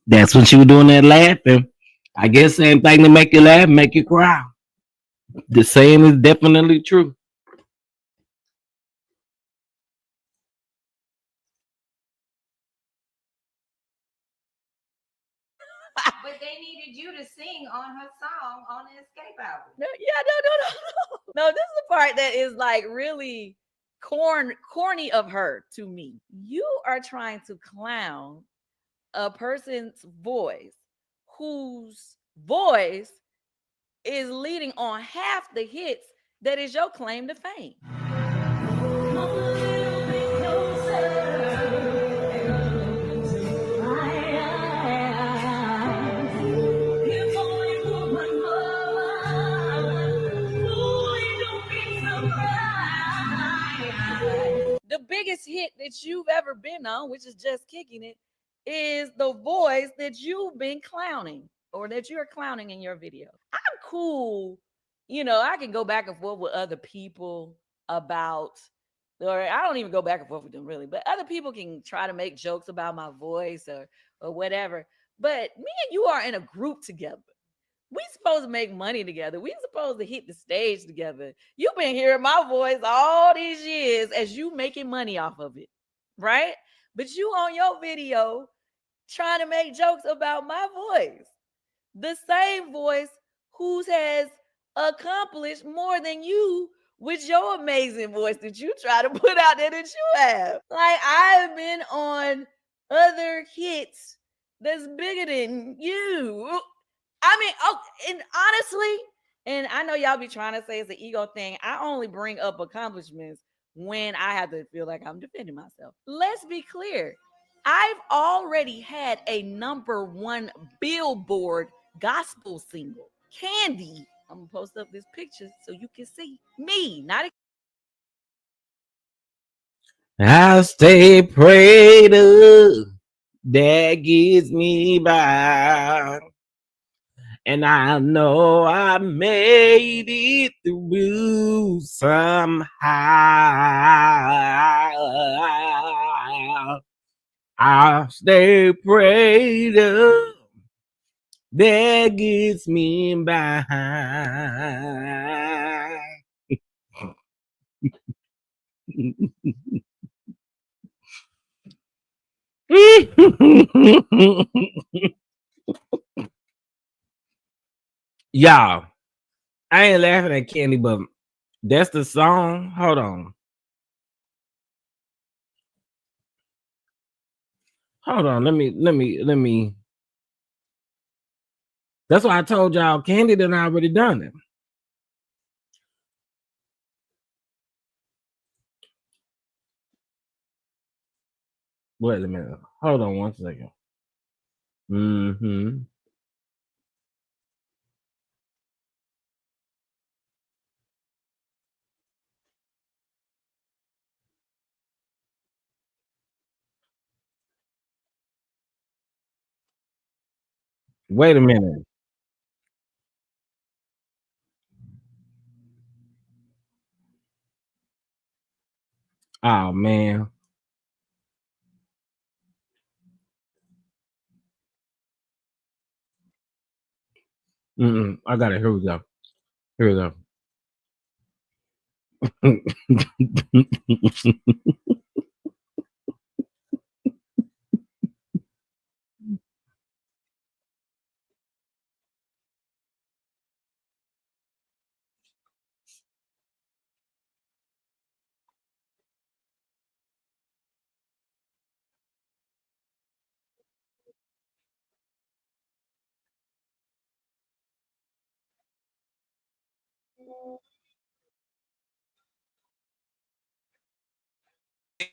Speaker 1: That's when she was doing that laughing. I guess same thing to make you laugh, make you cry. The saying is definitely true.
Speaker 8: But they needed you to sing on her song on the Escape album.
Speaker 4: No. No, this is the part that is like really corny of her to me. You are trying to clown a person's voice whose voice is leading on half the hits that is your claim to fame. The biggest hit that you've ever been on, which is Just Kicking It, is the voice that you've been clowning or that you're clowning in your video. I'm cool. I can go back and forth with other people about, or I don't even go back and forth with them really, but other people can try to make jokes about my voice or whatever. But me and you are in a group together. We supposed to make money together. We supposed to hit the stage together. You've been hearing my voice all these years as you making money off of it, right? But you on your video trying to make jokes about my voice. The same voice who has accomplished more than you with your amazing voice that you try to put out there that you have. Like, I've been on other hits that's bigger than you. I mean, and honestly, and I know y'all be trying to say it's an ego thing. I only bring up accomplishments when I have to feel like I'm defending myself. Let's be clear. I've already had a #1 Billboard gospel single. Candy. I'm gonna post up this picture so you can see me, not
Speaker 1: I stay prayed up. That gets me by. And I know I made it through somehow. I stay prayed up. That gets me by. Y'all, I ain't laughing at Candy, but that's the song. Hold on. Hold on. Let me. That's why I told y'all Candy done already done it. Wait a minute. Hold on 1 second. Mm-hmm. Wait a minute. Oh man. I got it. Here we go. Here we go.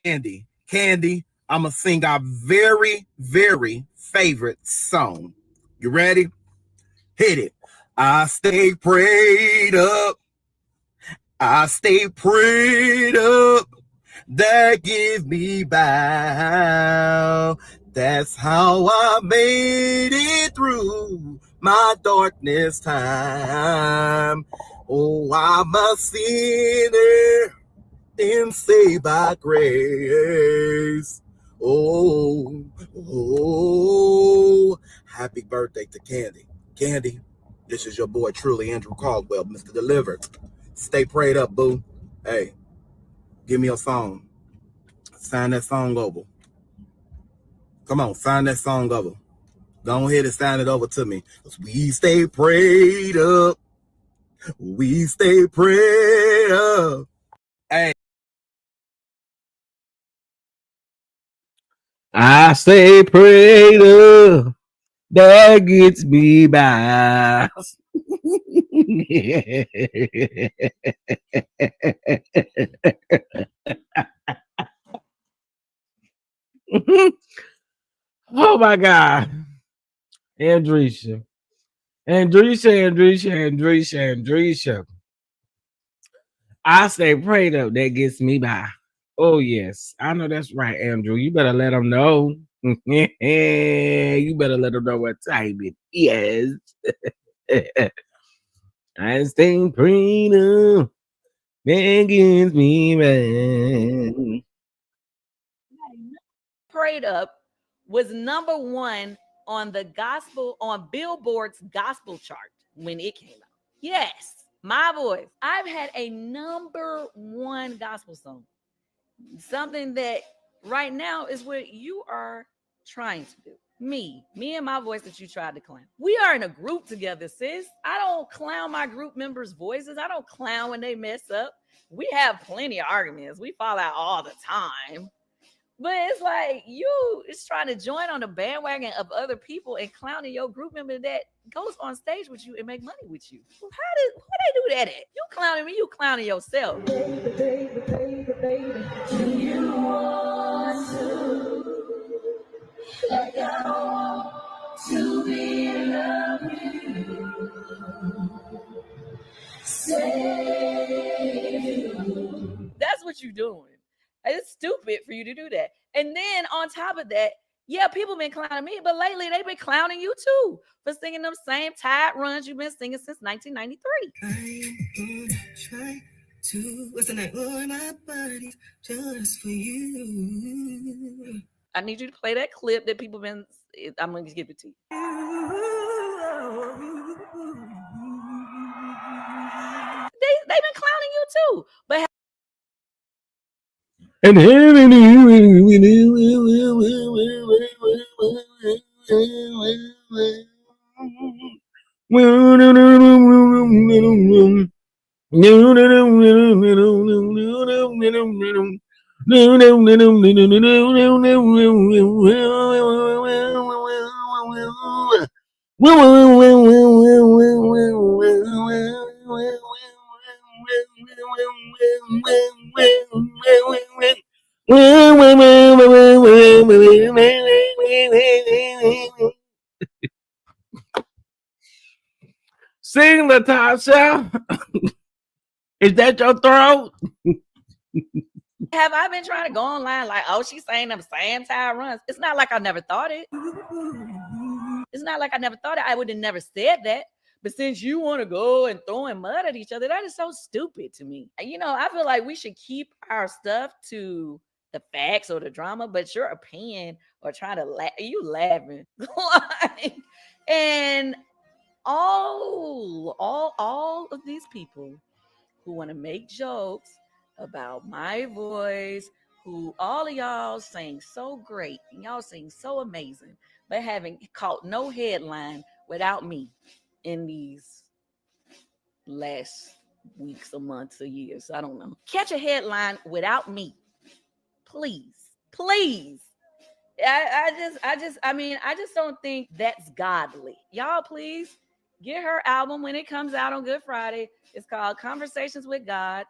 Speaker 9: Candy, I'm going to sing our very, very favorite song. You ready? Hit it. I stay prayed up. I stay prayed up. That give me bow. That's how I made it through my darkness time. Oh, I'm a sinner and saved by grace. Oh, oh, happy birthday to Candy. Candy, this is your boy, truly, Andrew Caldwell, Mr. Delivered. Stay prayed up, boo. Hey, give me a song. Sign that song over. Come on, sign that song over. Go ahead and sign it over to me. 'Cause we stay prayed up. We stay prayed up. Hey.
Speaker 1: I stay prayed up. That gets me by. Oh my God. Andrisha. I stay prayed up. That gets me by. Oh, yes. I know that's right, Andrew. You better let them know. You better let them know what time it is. I stay prayed up. That gets me by.
Speaker 4: Prayed Up was #1 on the gospel on Billboard's gospel chart when it came out. Yes, my voice. I've had a #1 gospel song. Something that right now is what you are trying to do. Me and my voice that you tried to clown. We are in a group together, sis. I don't clown my group members' voices. I don't clown when they mess up. We have plenty of arguments. We fall out all the time. But it's like you is trying to join on the bandwagon of other people and clowning your group member that goes on stage with you and make money with you. Where they do that at? You clowning me, you clowning yourself. That's what you're doing. It's stupid for you to do that. And then on top of that, yeah, people been clowning me, but lately they've been clowning you too for singing them same tide runs you've been singing since 1993.
Speaker 10: What's the name? Oh, my body just for you.
Speaker 4: I need you to play that clip that people been. I'm going to give it to you. They've been clowning you too, but.
Speaker 1: And sing, Latocha. Is that your throat?
Speaker 4: Have I been trying to go online like, oh, she's saying them same tire runs? It's not like I never thought it. It's not like I never thought it. I would have never said that. But since you want to go and throwing mud at each other, that is so stupid to me. You know, I feel like we should keep our stuff to the facts or the drama, but your opinion or trying to laugh, you laughing. And all of these people who want to make jokes about my voice, who all of y'all sing so great and y'all sing so amazing, but haven't caught no headline without me in these last weeks or months or years. I don't know. Catch a headline without me. Please. I just don't think that's godly. Y'all, please get her album when it comes out on Good Friday. It's called Conversations with God.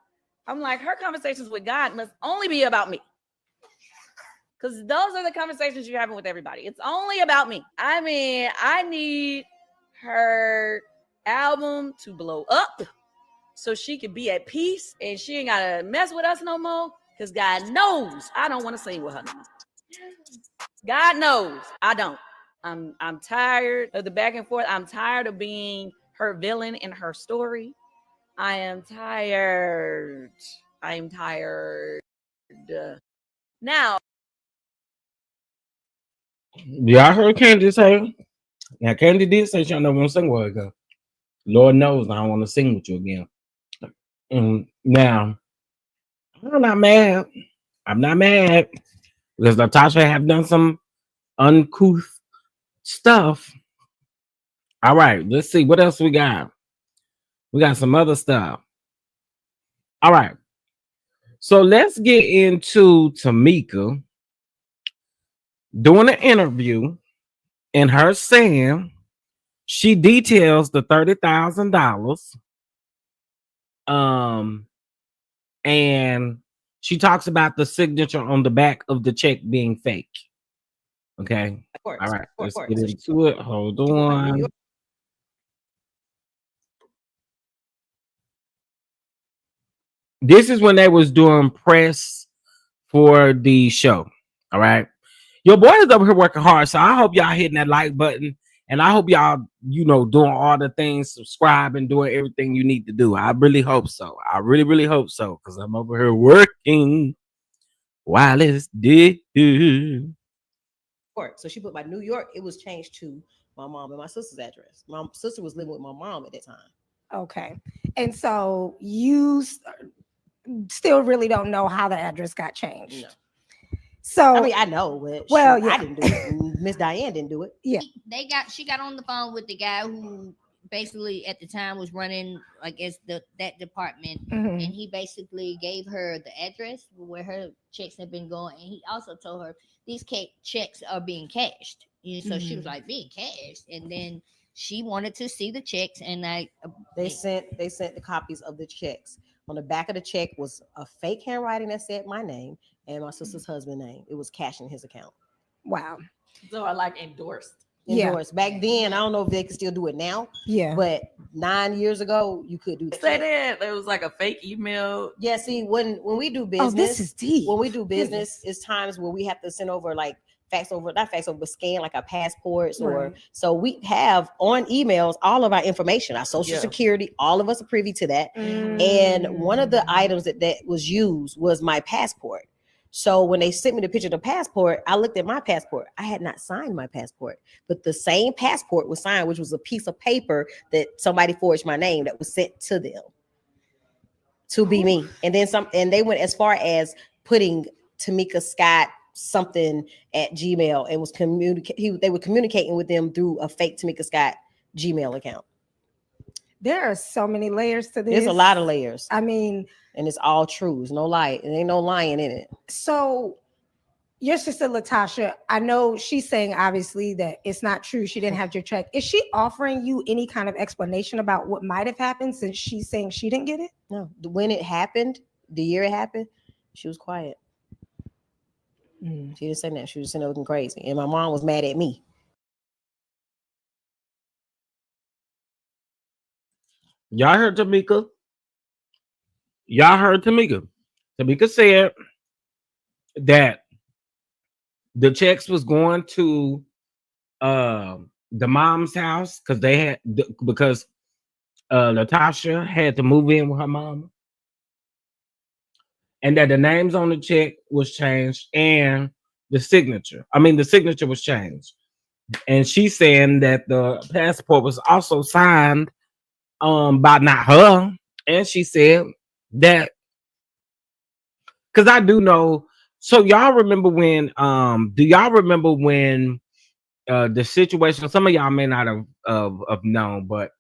Speaker 4: I'm like, her conversations with God must only be about me. Because those are the conversations you're having with everybody. It's only about me. I mean, I need her album to blow up so she can be at peace and she ain't got to mess with us no more. Because God knows I don't want to sing with her no more. God knows I don't. I'm tired of the back and forth. I'm tired of being her villain in her story. I am tired. Now.
Speaker 1: Yeah, I heard Candy say. Now, Candy did say she don't know want to sing with her again. Lord knows I don't want to sing with you again. Now, I'm not mad. Because Latocha have done some uncouth stuff. All right, let's see. What else we got? We got some other stuff. All right. So let's get into Tamika doing an interview and her saying she details the $30,000. And she talks about the signature on the back of the check being fake. Okay. All right. Let's get into it. Hold on. This is when they was doing press for the show. All right. Your boy is over here working hard. So I hope y'all hitting that like button. And I hope y'all, doing all the things, subscribe and doing everything you need to do. I really hope so. I really, really hope so. Because I'm over here working while it's due.
Speaker 10: So she put my New York. It was changed to my mom and my sister's address. My sister was living with my mom at that time.
Speaker 5: Okay. And so you still really don't know how the address got changed.
Speaker 10: No.
Speaker 5: So
Speaker 10: I mean, I know, but
Speaker 5: yeah.
Speaker 10: I didn't do it. Miss Diane didn't do it.
Speaker 5: Yeah.
Speaker 7: She got on the phone with the guy who basically at the time was running, I guess, that department.
Speaker 5: Mm-hmm.
Speaker 7: And he basically gave her the address where her checks had been going. And he also told her these checks are being cashed. So she was like, being cashed. And then she wanted to see the checks, and
Speaker 10: they sent the copies of the checks. On the back of the check was a fake handwriting that said my name and my sister's husband's name. It was cash in his account.
Speaker 5: Wow.
Speaker 4: So I like endorsed.
Speaker 10: Endorsed. Back then, I don't know if they can still do it now.
Speaker 5: Yeah.
Speaker 10: But 9 years ago, you could do that.
Speaker 4: Say that there was like a fake email.
Speaker 10: Yeah, see, when we do business,
Speaker 5: this is deep.
Speaker 10: When we do business, it's times where we have to send over like not fax over, but scan like our passports or so we have on emails all of our information, our social security, all of us are privy to that. And one of the items that was used was my passport. So when they sent me the picture of the passport, I looked at my passport. I had not signed my passport, but the same passport was signed, which was a piece of paper that somebody forged my name that was sent to them to be me. And then some, and they went as far as putting Tamika Scott something at Gmail and was they were communicating with them through a fake Tamika Scott Gmail account.
Speaker 5: There are so many layers to this.
Speaker 10: There's a lot of layers.
Speaker 5: I mean,
Speaker 10: and it's all true. There's no lie. There ain't no lying in it.
Speaker 5: So your sister Latocha, I know she's saying obviously that it's not true. She didn't have your check. Is she offering you any kind of explanation about what might have happened since she's saying she didn't get it?
Speaker 10: No. When it happened, the year it happened, she was quiet. She didn't say that. She was saying looking crazy. And my mom was mad at me.
Speaker 1: Y'all heard Tamika? Y'all heard Tamika. Tamika said that the checks was going to the mom's house because Latocha had to move in with her mom, and that the names on the check was changed and the signature was changed. And she's saying that the passport was also signed by not her. And she said that because I do know. So y'all remember when do y'all remember when the situation, some of y'all may not have known, but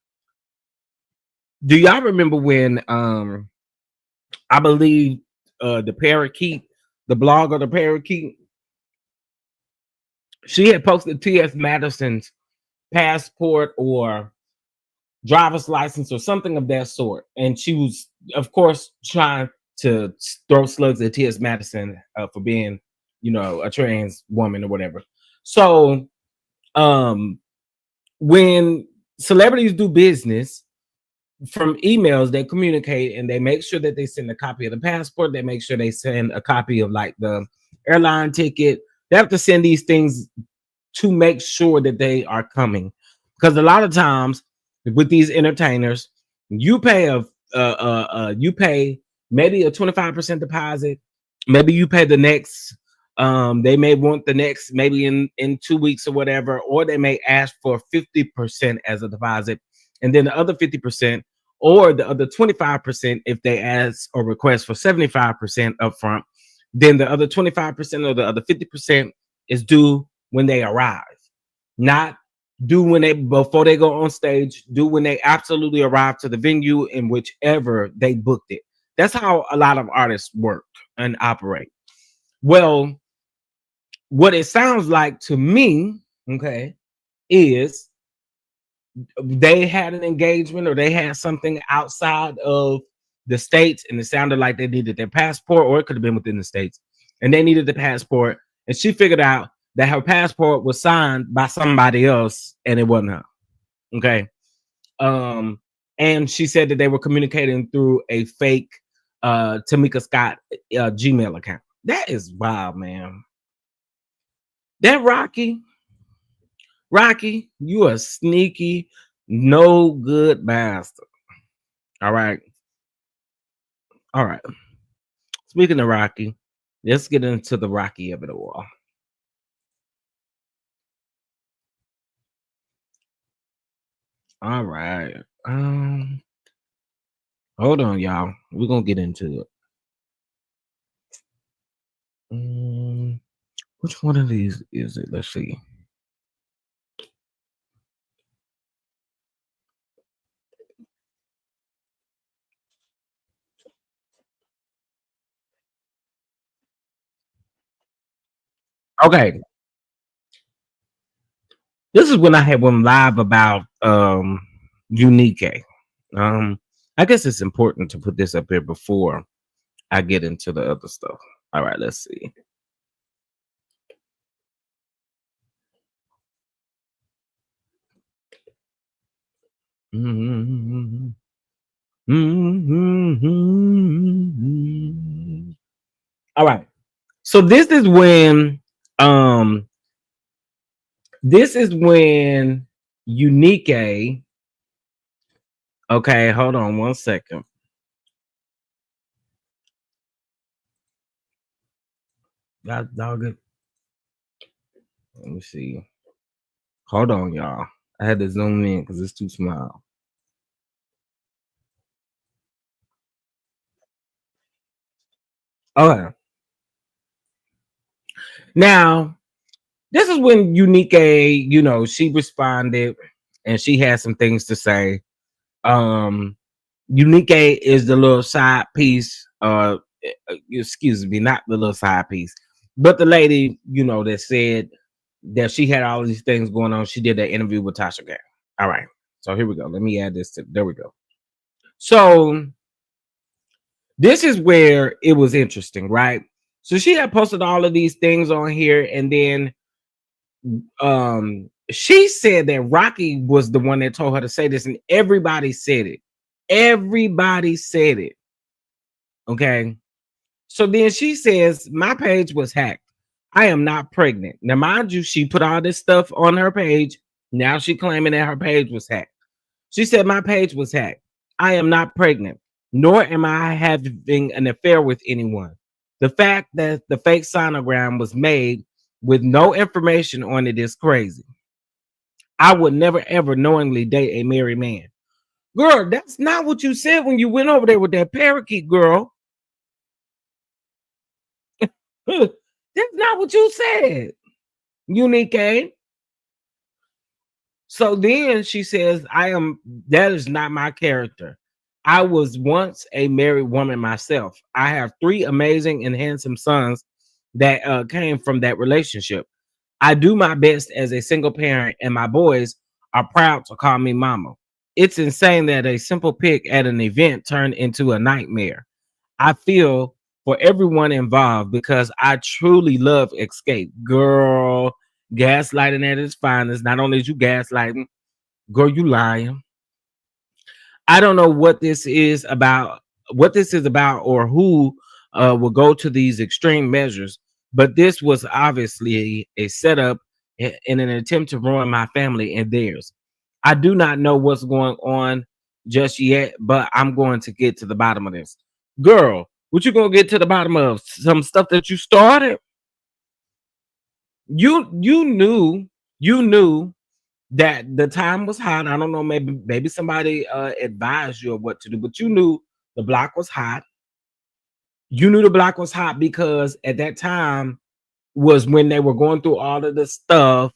Speaker 1: do y'all remember when I believe the Parakeet, the blogger, the Parakeet, she had posted T.S. Madison's passport or driver's license or something of that sort, and she was, of course, trying to throw slugs at T.S. Madison for being, a trans woman or whatever. So, when celebrities do business from emails, they communicate and they make sure that they send a copy of the passport. They make sure they send a copy of like the airline ticket. They have to send these things to make sure that they are coming, because a lot of times with these entertainers, you pay maybe a 25% deposit. Maybe you pay the next. They may want the next maybe in 2 weeks or whatever, or they may ask for 50% as a deposit, and then the other 50%, or the other 25% if they ask or request for 75% upfront. Then the other 25% or the other 50% is due when they arrive, not due before they go on stage, do when they absolutely arrive to the venue in whichever they booked it. That's how a lot of artists work and operate. Well, what it sounds like to me, okay, is they had an engagement or they had something outside of the states, and it sounded like they needed their passport, or it could have been within the states, and they needed the passport, and she figured out that her passport was signed by somebody else and it wasn't her. Okay. And she said that they were communicating through a fake Tamika Scott Gmail account. That is wild, man. That Rocky, you a sneaky, no good bastard. All right. Speaking of Rocky, let's get into the Rocky of it all. All right. Hold on, y'all. We're gonna get into it. Which one of these is it? Let's see. Okay. This is when I had one live about Unique. I guess it's important to put this up here before I get into the other stuff. All right, let's see. Mm-hmm. Mm-hmm. All right. So this is when Unique. Okay, hold on 1 second. That dog it. Let me see. Hold on, y'all. I had to zoom in because it's too small. Okay. Now, this is when Unique, she responded and she had some things to say. Unique is the little side piece, excuse me, not the little side piece, but the lady, that said that she had all these things going on. She did that interview with Tasha Gay. All right. So here we go. Let me add this to there we go. So this is where it was interesting, right? So she had posted all of these things on here, and then she said that Rocky was the one that told her to say this, and everybody said it. Everybody said it. Okay. So then she says, my page was hacked. I am not pregnant. Now, mind you, she put all this stuff on her page. Now she claiming that her page was hacked. She said, my page was hacked. I am not pregnant, nor am I having an affair with anyone. The fact that the fake sonogram was made with no information on it is crazy. I would never, ever knowingly date a married man. Girl, that's not what you said when you went over there with that parakeet, girl. That's not what you said, Unique. So then she says, that is not my character. I was once a married woman myself. I have 3 amazing and handsome sons that came from that relationship. I do my best as a single parent, and my boys are proud to call me mama. It's insane that a simple pic at an event turned into a nightmare. I feel for everyone involved because I truly love Escape. Girl, gaslighting at its finest. Not only is you gaslighting, girl, you lying. I don't know what this is about, or who will go to these extreme measures, but this was obviously a setup in an attempt to ruin my family and theirs. I do not know what's going on just yet, but I'm going to get to the bottom of this. Girl, what you gonna get to the bottom of? Some stuff that you started? You knew that the time was hot. I don't know, maybe somebody advised you of what to do, but you knew the block was hot. You knew the block was hot because at that time was when they were going through all of the stuff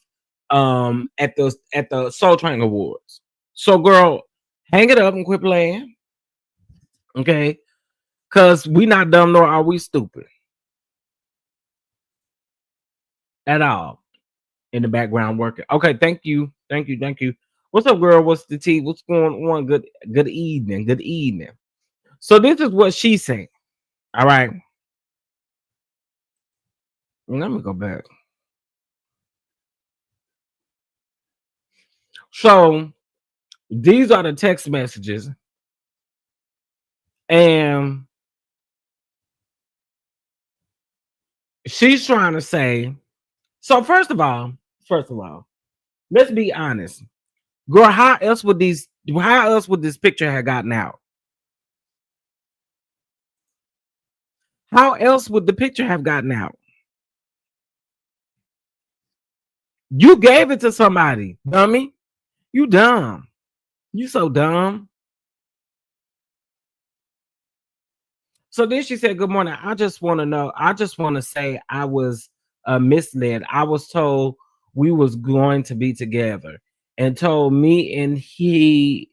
Speaker 1: at the Soul Train Awards. So, girl, hang it up and quit playing. Okay. Because we not dumb nor are we stupid. At all. In the background working. Okay, thank you. What's up, girl? What's the tea? What's going on? Good evening. So this is what she's saying. All right. Let me go back. So these are the text messages. And she's trying to say, so first of all, let's be honest. Girl, how else would this picture have gotten out? How else would the picture have gotten out? You gave it to somebody, dummy. You dumb. You so dumb. So then she said, good morning. I just want to say I was misled. I was told we was going to be together and told me and he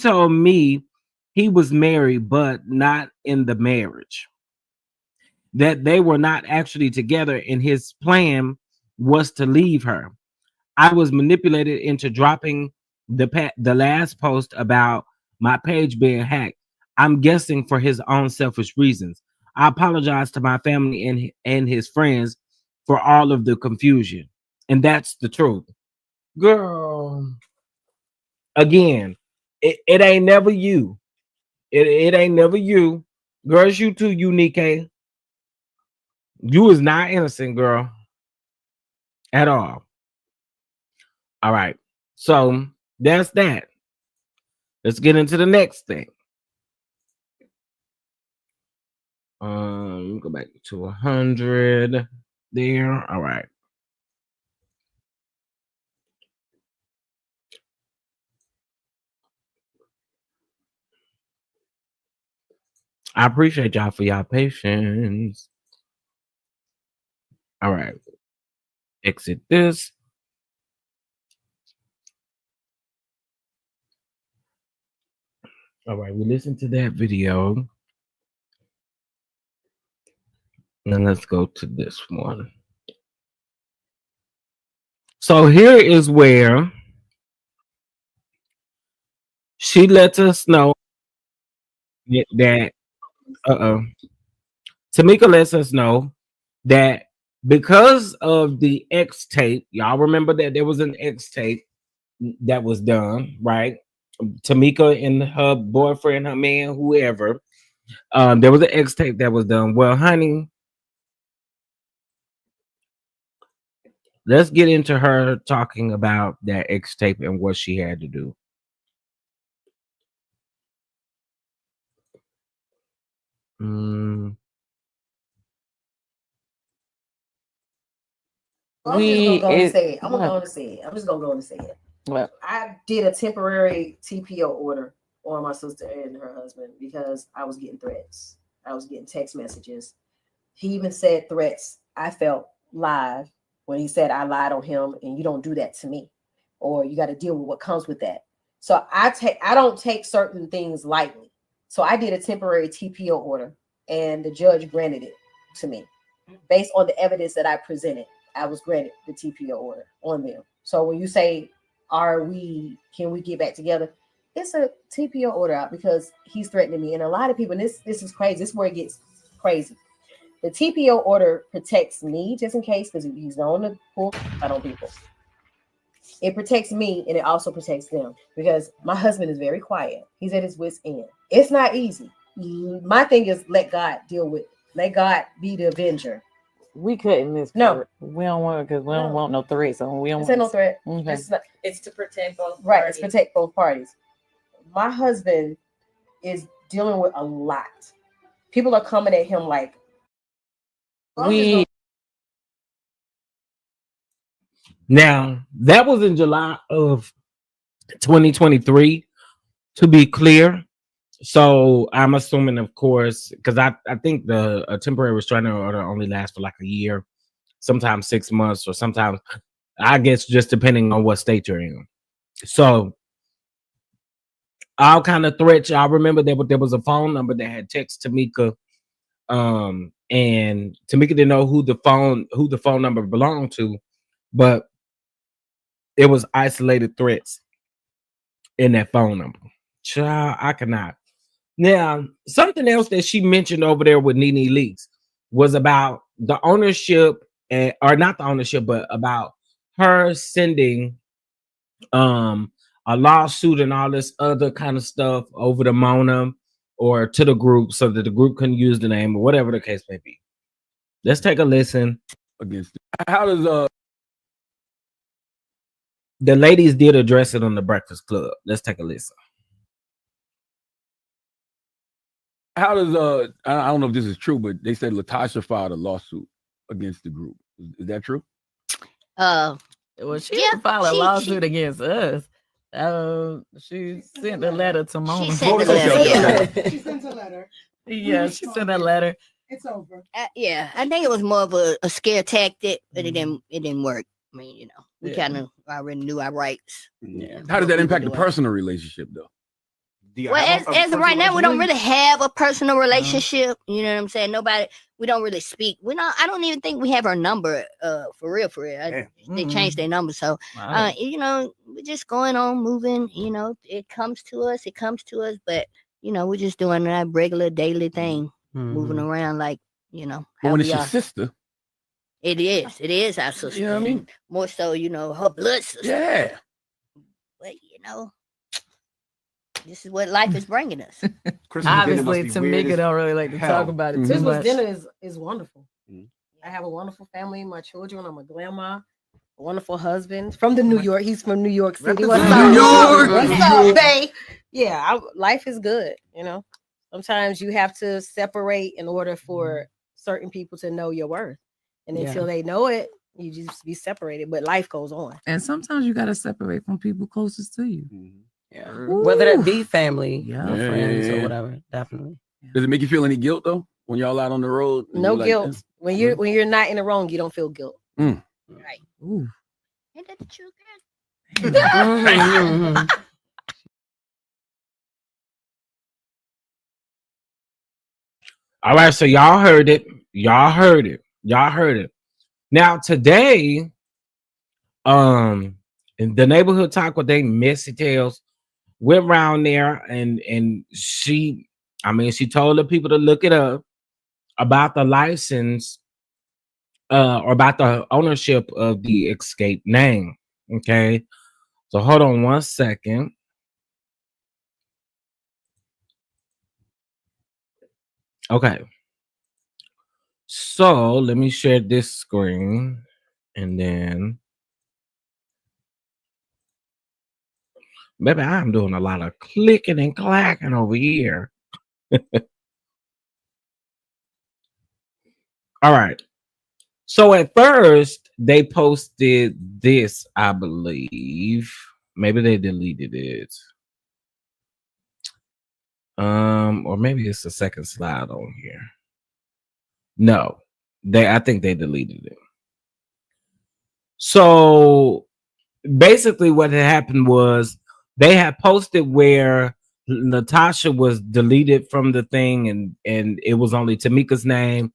Speaker 1: told me he was married, but not in the marriage. That they were not actually together, and his plan was to leave her. I was manipulated into dropping the last post about my page being hacked. I'm guessing for his own selfish reasons. I apologize to my family and his friends for all of the confusion. And that's the truth. Girl, again, it ain't never you. It ain't never you. Girls, you too, unique. You is not innocent, girl. At all. All right. So that's that. Let's get into the next thing. Go back to 100 there. All right. I appreciate y'all for y'all patience. All right. Exit this. All right, we listened to that video. And let's go to this one. So here is where she lets us know that Tamika lets us know that because of the X tape, y'all remember that there was an X tape that was done, right? Tamika and her boyfriend, her man, whoever. There was an X tape that was done. Well, honey, let's get into her talking about that X tape and what she had to do.
Speaker 10: I'm just gonna go and say it. I'm just gonna go and say it.
Speaker 4: Well,
Speaker 10: I did a temporary TPO order on my sister and her husband because I was getting threats. I was getting text messages. He even said threats. I felt live when he said I lied on him and you don't do that to me, or you got to deal with what comes with that. So I don't take certain things lightly. So I did a temporary TPO order and the judge granted it to me based on the evidence that I presented. I was granted the TPO order on them. So when you say, can we get back together? It's a TPO order out because he's threatening me. And a lot of people, and this is crazy. This is where it gets crazy. The TPO order protects me just in case, because he's known to pull on people. It protects me and it also protects them because my husband is very quiet. He's at his wit's end. It's not easy. My thing is let God deal with it. Let God be the avenger.
Speaker 4: We couldn't miss.
Speaker 10: No,
Speaker 4: we don't want because we don't want no threats. So we don't.
Speaker 10: It's no threat.
Speaker 4: Okay.
Speaker 10: It's to protect both. Right. Parties. It's protect both parties. My husband is dealing with a lot. People are coming at him like
Speaker 1: Now that was in July of 2023. To be clear. So I'm assuming, of course, because I think the temporary restraining order only lasts for like a year, sometimes 6 months, or sometimes, I guess, just depending on what state you're in. So all kind of threats. I remember there was a phone number that had text Tamika, and Tamika didn't know who the phone number belonged to, but it was isolated threats in that phone number. Child, I cannot. Now, something else that she mentioned over there with Nene Leakes was about the ownership, or not the ownership, but about her sending a lawsuit and all this other kind of stuff over to Mona or to the group so that the group couldn't use the name or whatever the case may be. Let's take a listen.
Speaker 11: Against how does
Speaker 1: the ladies did address it on the Breakfast Club. Let's take a listen.
Speaker 11: How does I don't know if this is true, but they said Latocha filed a lawsuit against the group. Is that true?
Speaker 4: Well, she didn't file a lawsuit against us. She sent a letter to Mona.
Speaker 7: She sent a letter.
Speaker 3: She sent a letter.
Speaker 4: Yeah, she sent a letter.
Speaker 3: It's over.
Speaker 7: Yeah, I think it was more of a scare tactic, but it didn't work. I mean, you know, we kind of already knew our rights.
Speaker 11: Yeah. How does that impact the personal relationship, though?
Speaker 7: Well, as of right now, we don't really have a personal relationship. You know what I'm saying? Nobody. we don't really speak. I don't even think we have our number for real. They changed their number. So you know, we're just going on moving, you know, it comes to us, but you know, we're just doing that regular daily thing, moving around like, you know,
Speaker 11: But
Speaker 7: how
Speaker 11: when
Speaker 7: we
Speaker 11: it's your
Speaker 7: are.
Speaker 11: sister,
Speaker 7: It is our sister.
Speaker 11: you know what I mean?
Speaker 7: More so, you know, her blood sister.
Speaker 11: Yeah.
Speaker 7: But you know, this is what life is bringing us.
Speaker 12: Obviously, Tamika don't really like to talk about it too
Speaker 10: Christmas
Speaker 12: much.
Speaker 10: dinner is wonderful. I have a wonderful family, my children. I'm a grandma, a wonderful husband from the New York. He's from New York City. What's up,
Speaker 12: New York?
Speaker 10: What's up, babe? Yeah, life is good. You know, sometimes you have to separate in order for certain people to know your worth, and until they know it, you just be separated. But life goes on,
Speaker 12: and sometimes you got to separate from people closest to you.
Speaker 13: Yeah, whether that be family, friends, or
Speaker 11: yeah.
Speaker 13: whatever. Definitely.
Speaker 11: Does it make you feel any guilt though when y'all out on the road? and
Speaker 10: no
Speaker 11: you're like,
Speaker 10: guilt. When you're not in the wrong, you don't feel guilt.
Speaker 11: Mm.
Speaker 7: Right.
Speaker 12: Ooh.
Speaker 7: Ain't that the truth,
Speaker 1: All right, so y'all heard it. Y'all heard it. Y'all heard it. Now today, in the neighborhood talk with they messy tales went around there, and she told the people to look it up about the license, or about the ownership of the escape name. Okay, so hold on one second. Okay. So let me share this screen, and then maybe I'm doing a lot of clicking and clacking over here. All right. So at first they posted this, I believe. Maybe they deleted it. Or maybe it's the second slide on here. No, I think they deleted it. So basically what had happened was they had posted where Latocha was deleted from the thing, and it was only Tamika's name.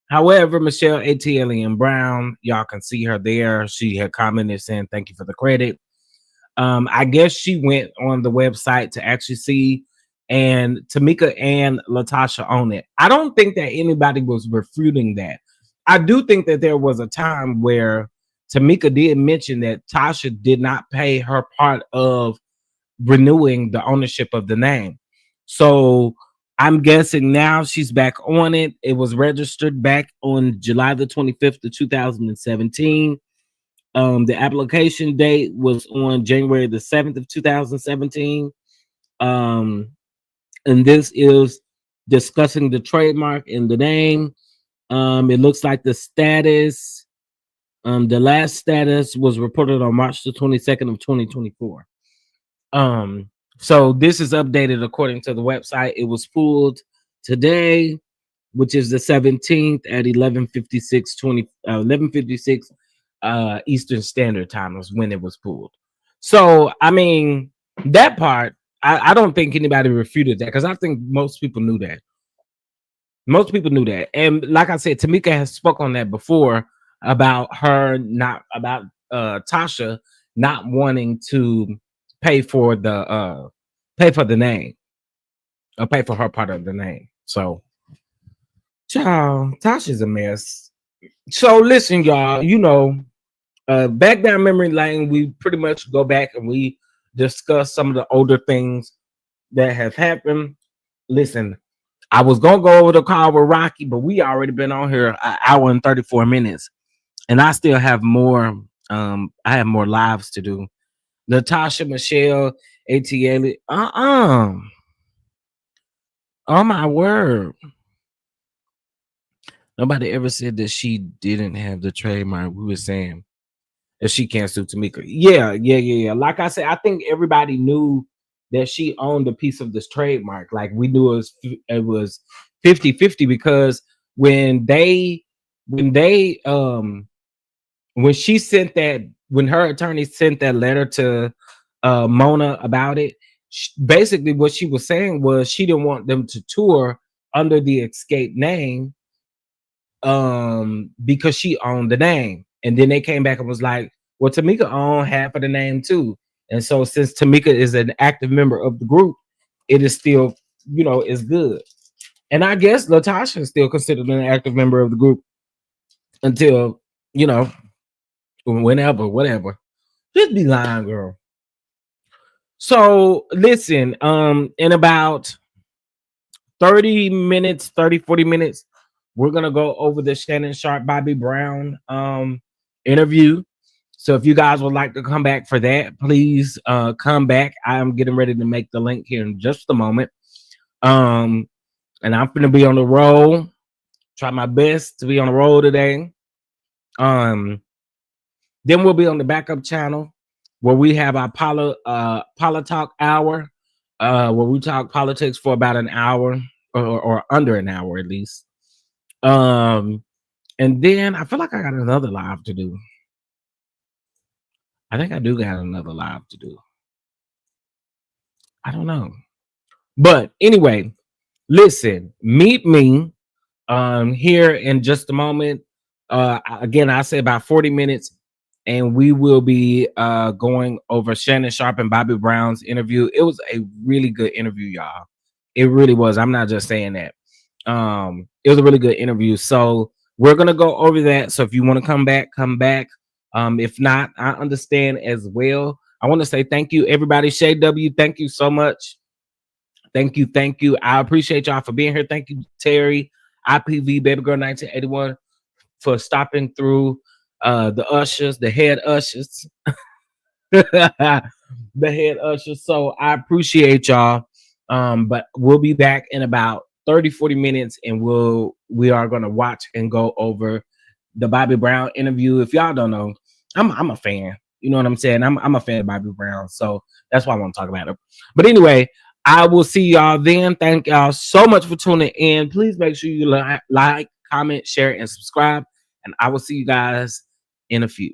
Speaker 1: However, Michelle ATLian Brown, y'all can see her there. She had commented saying thank you for the credit. I guess she went on the website to actually see, and Tamika and Latocha own it. I don't think that anybody was refuting that. I do think that there was a time where Tamika did mention that Tasha did not pay her part of renewing the ownership of the name. So I'm guessing now she's back on it. It was registered back on July the 25th of 2017. The application date was on January the 7th of 2017. And this is discussing the trademark and the name. It looks like the status, the last status was reported on March the 22nd of 2024. So this is updated according to the website. It was pulled today, which is the 17th at 11:56 Eastern Standard Time was when it was pulled. So I mean, that part, I don't think anybody refuted that, because I think most people knew that. Most people knew that. And like I said, Tamika has spoke on that before about her not about Tasha not wanting to pay for the name, or pay for her part of the name. So child, Tasha's a mess. So listen, y'all, you know, back down memory lane, we pretty much go back and we discuss some of the older things that have happened. Listen, I was gonna go over the call with Rocky, but we already been on here an hour and 34 minutes, and I still have more. I have more lives to do. Natasha, Michelle, ATL. Oh my word. Nobody ever said that she didn't have the trademark. We were saying that she can't sue Tamika. Yeah. Like I said, I think everybody knew that she owned a piece of this trademark. Like we knew it was 50-50, because when she sent that, when her attorney sent that letter to Mona about it, basically what she was saying was she didn't want them to tour under the Escape name, because she owned the name. And then they came back and was like, well, Tamika owned half of the name too. And so since Tamika is an active member of the group, it is still, you know, is good. And I guess Latasha is still considered an active member of the group until, you know, whenever, whatever. Just be lying, girl. So listen, in about 30 minutes, 40 minutes, we're gonna go over the Shannon Sharp Bobby Brown interview. So if you guys would like to come back for that, please come back. I'm getting ready to make the link here in just a moment. And I'm gonna be on the roll. Try my best to be on the roll today. Then we'll be on the backup channel where we have our Politalk hour, where we talk politics for about an hour or under an hour at least. And then I feel like I got another live to do. I think I do got another live to do. I don't know. But anyway, listen, meet me here in just a moment. Again, I say about 40 minutes, and we will be going over Shannon Sharp and Bobby Brown's interview. It was a really good interview, y'all. It really was. I'm not just saying that. It was a really good interview. So we're gonna go over that. So if you want to come back, come back. If not, I understand as well. I want to say thank you, everybody. Shay W, thank you so much. Thank you, thank you. I appreciate y'all for being here. Thank you, Terry, IPV, Baby Girl 1981, for stopping through. The ushers, the head ushers, the head ushers. So I appreciate y'all. But we'll be back in about 30-40 minutes, and we are gonna watch and go over the Bobby Brown interview. If y'all don't know, I'm a fan. You know what I'm saying? I'm a fan of Bobby Brown, so that's why I want to talk about it. But anyway, I will see y'all then. Thank y'all so much for tuning in. Please make sure you like, comment, share, and subscribe. And I will see you guys in a few.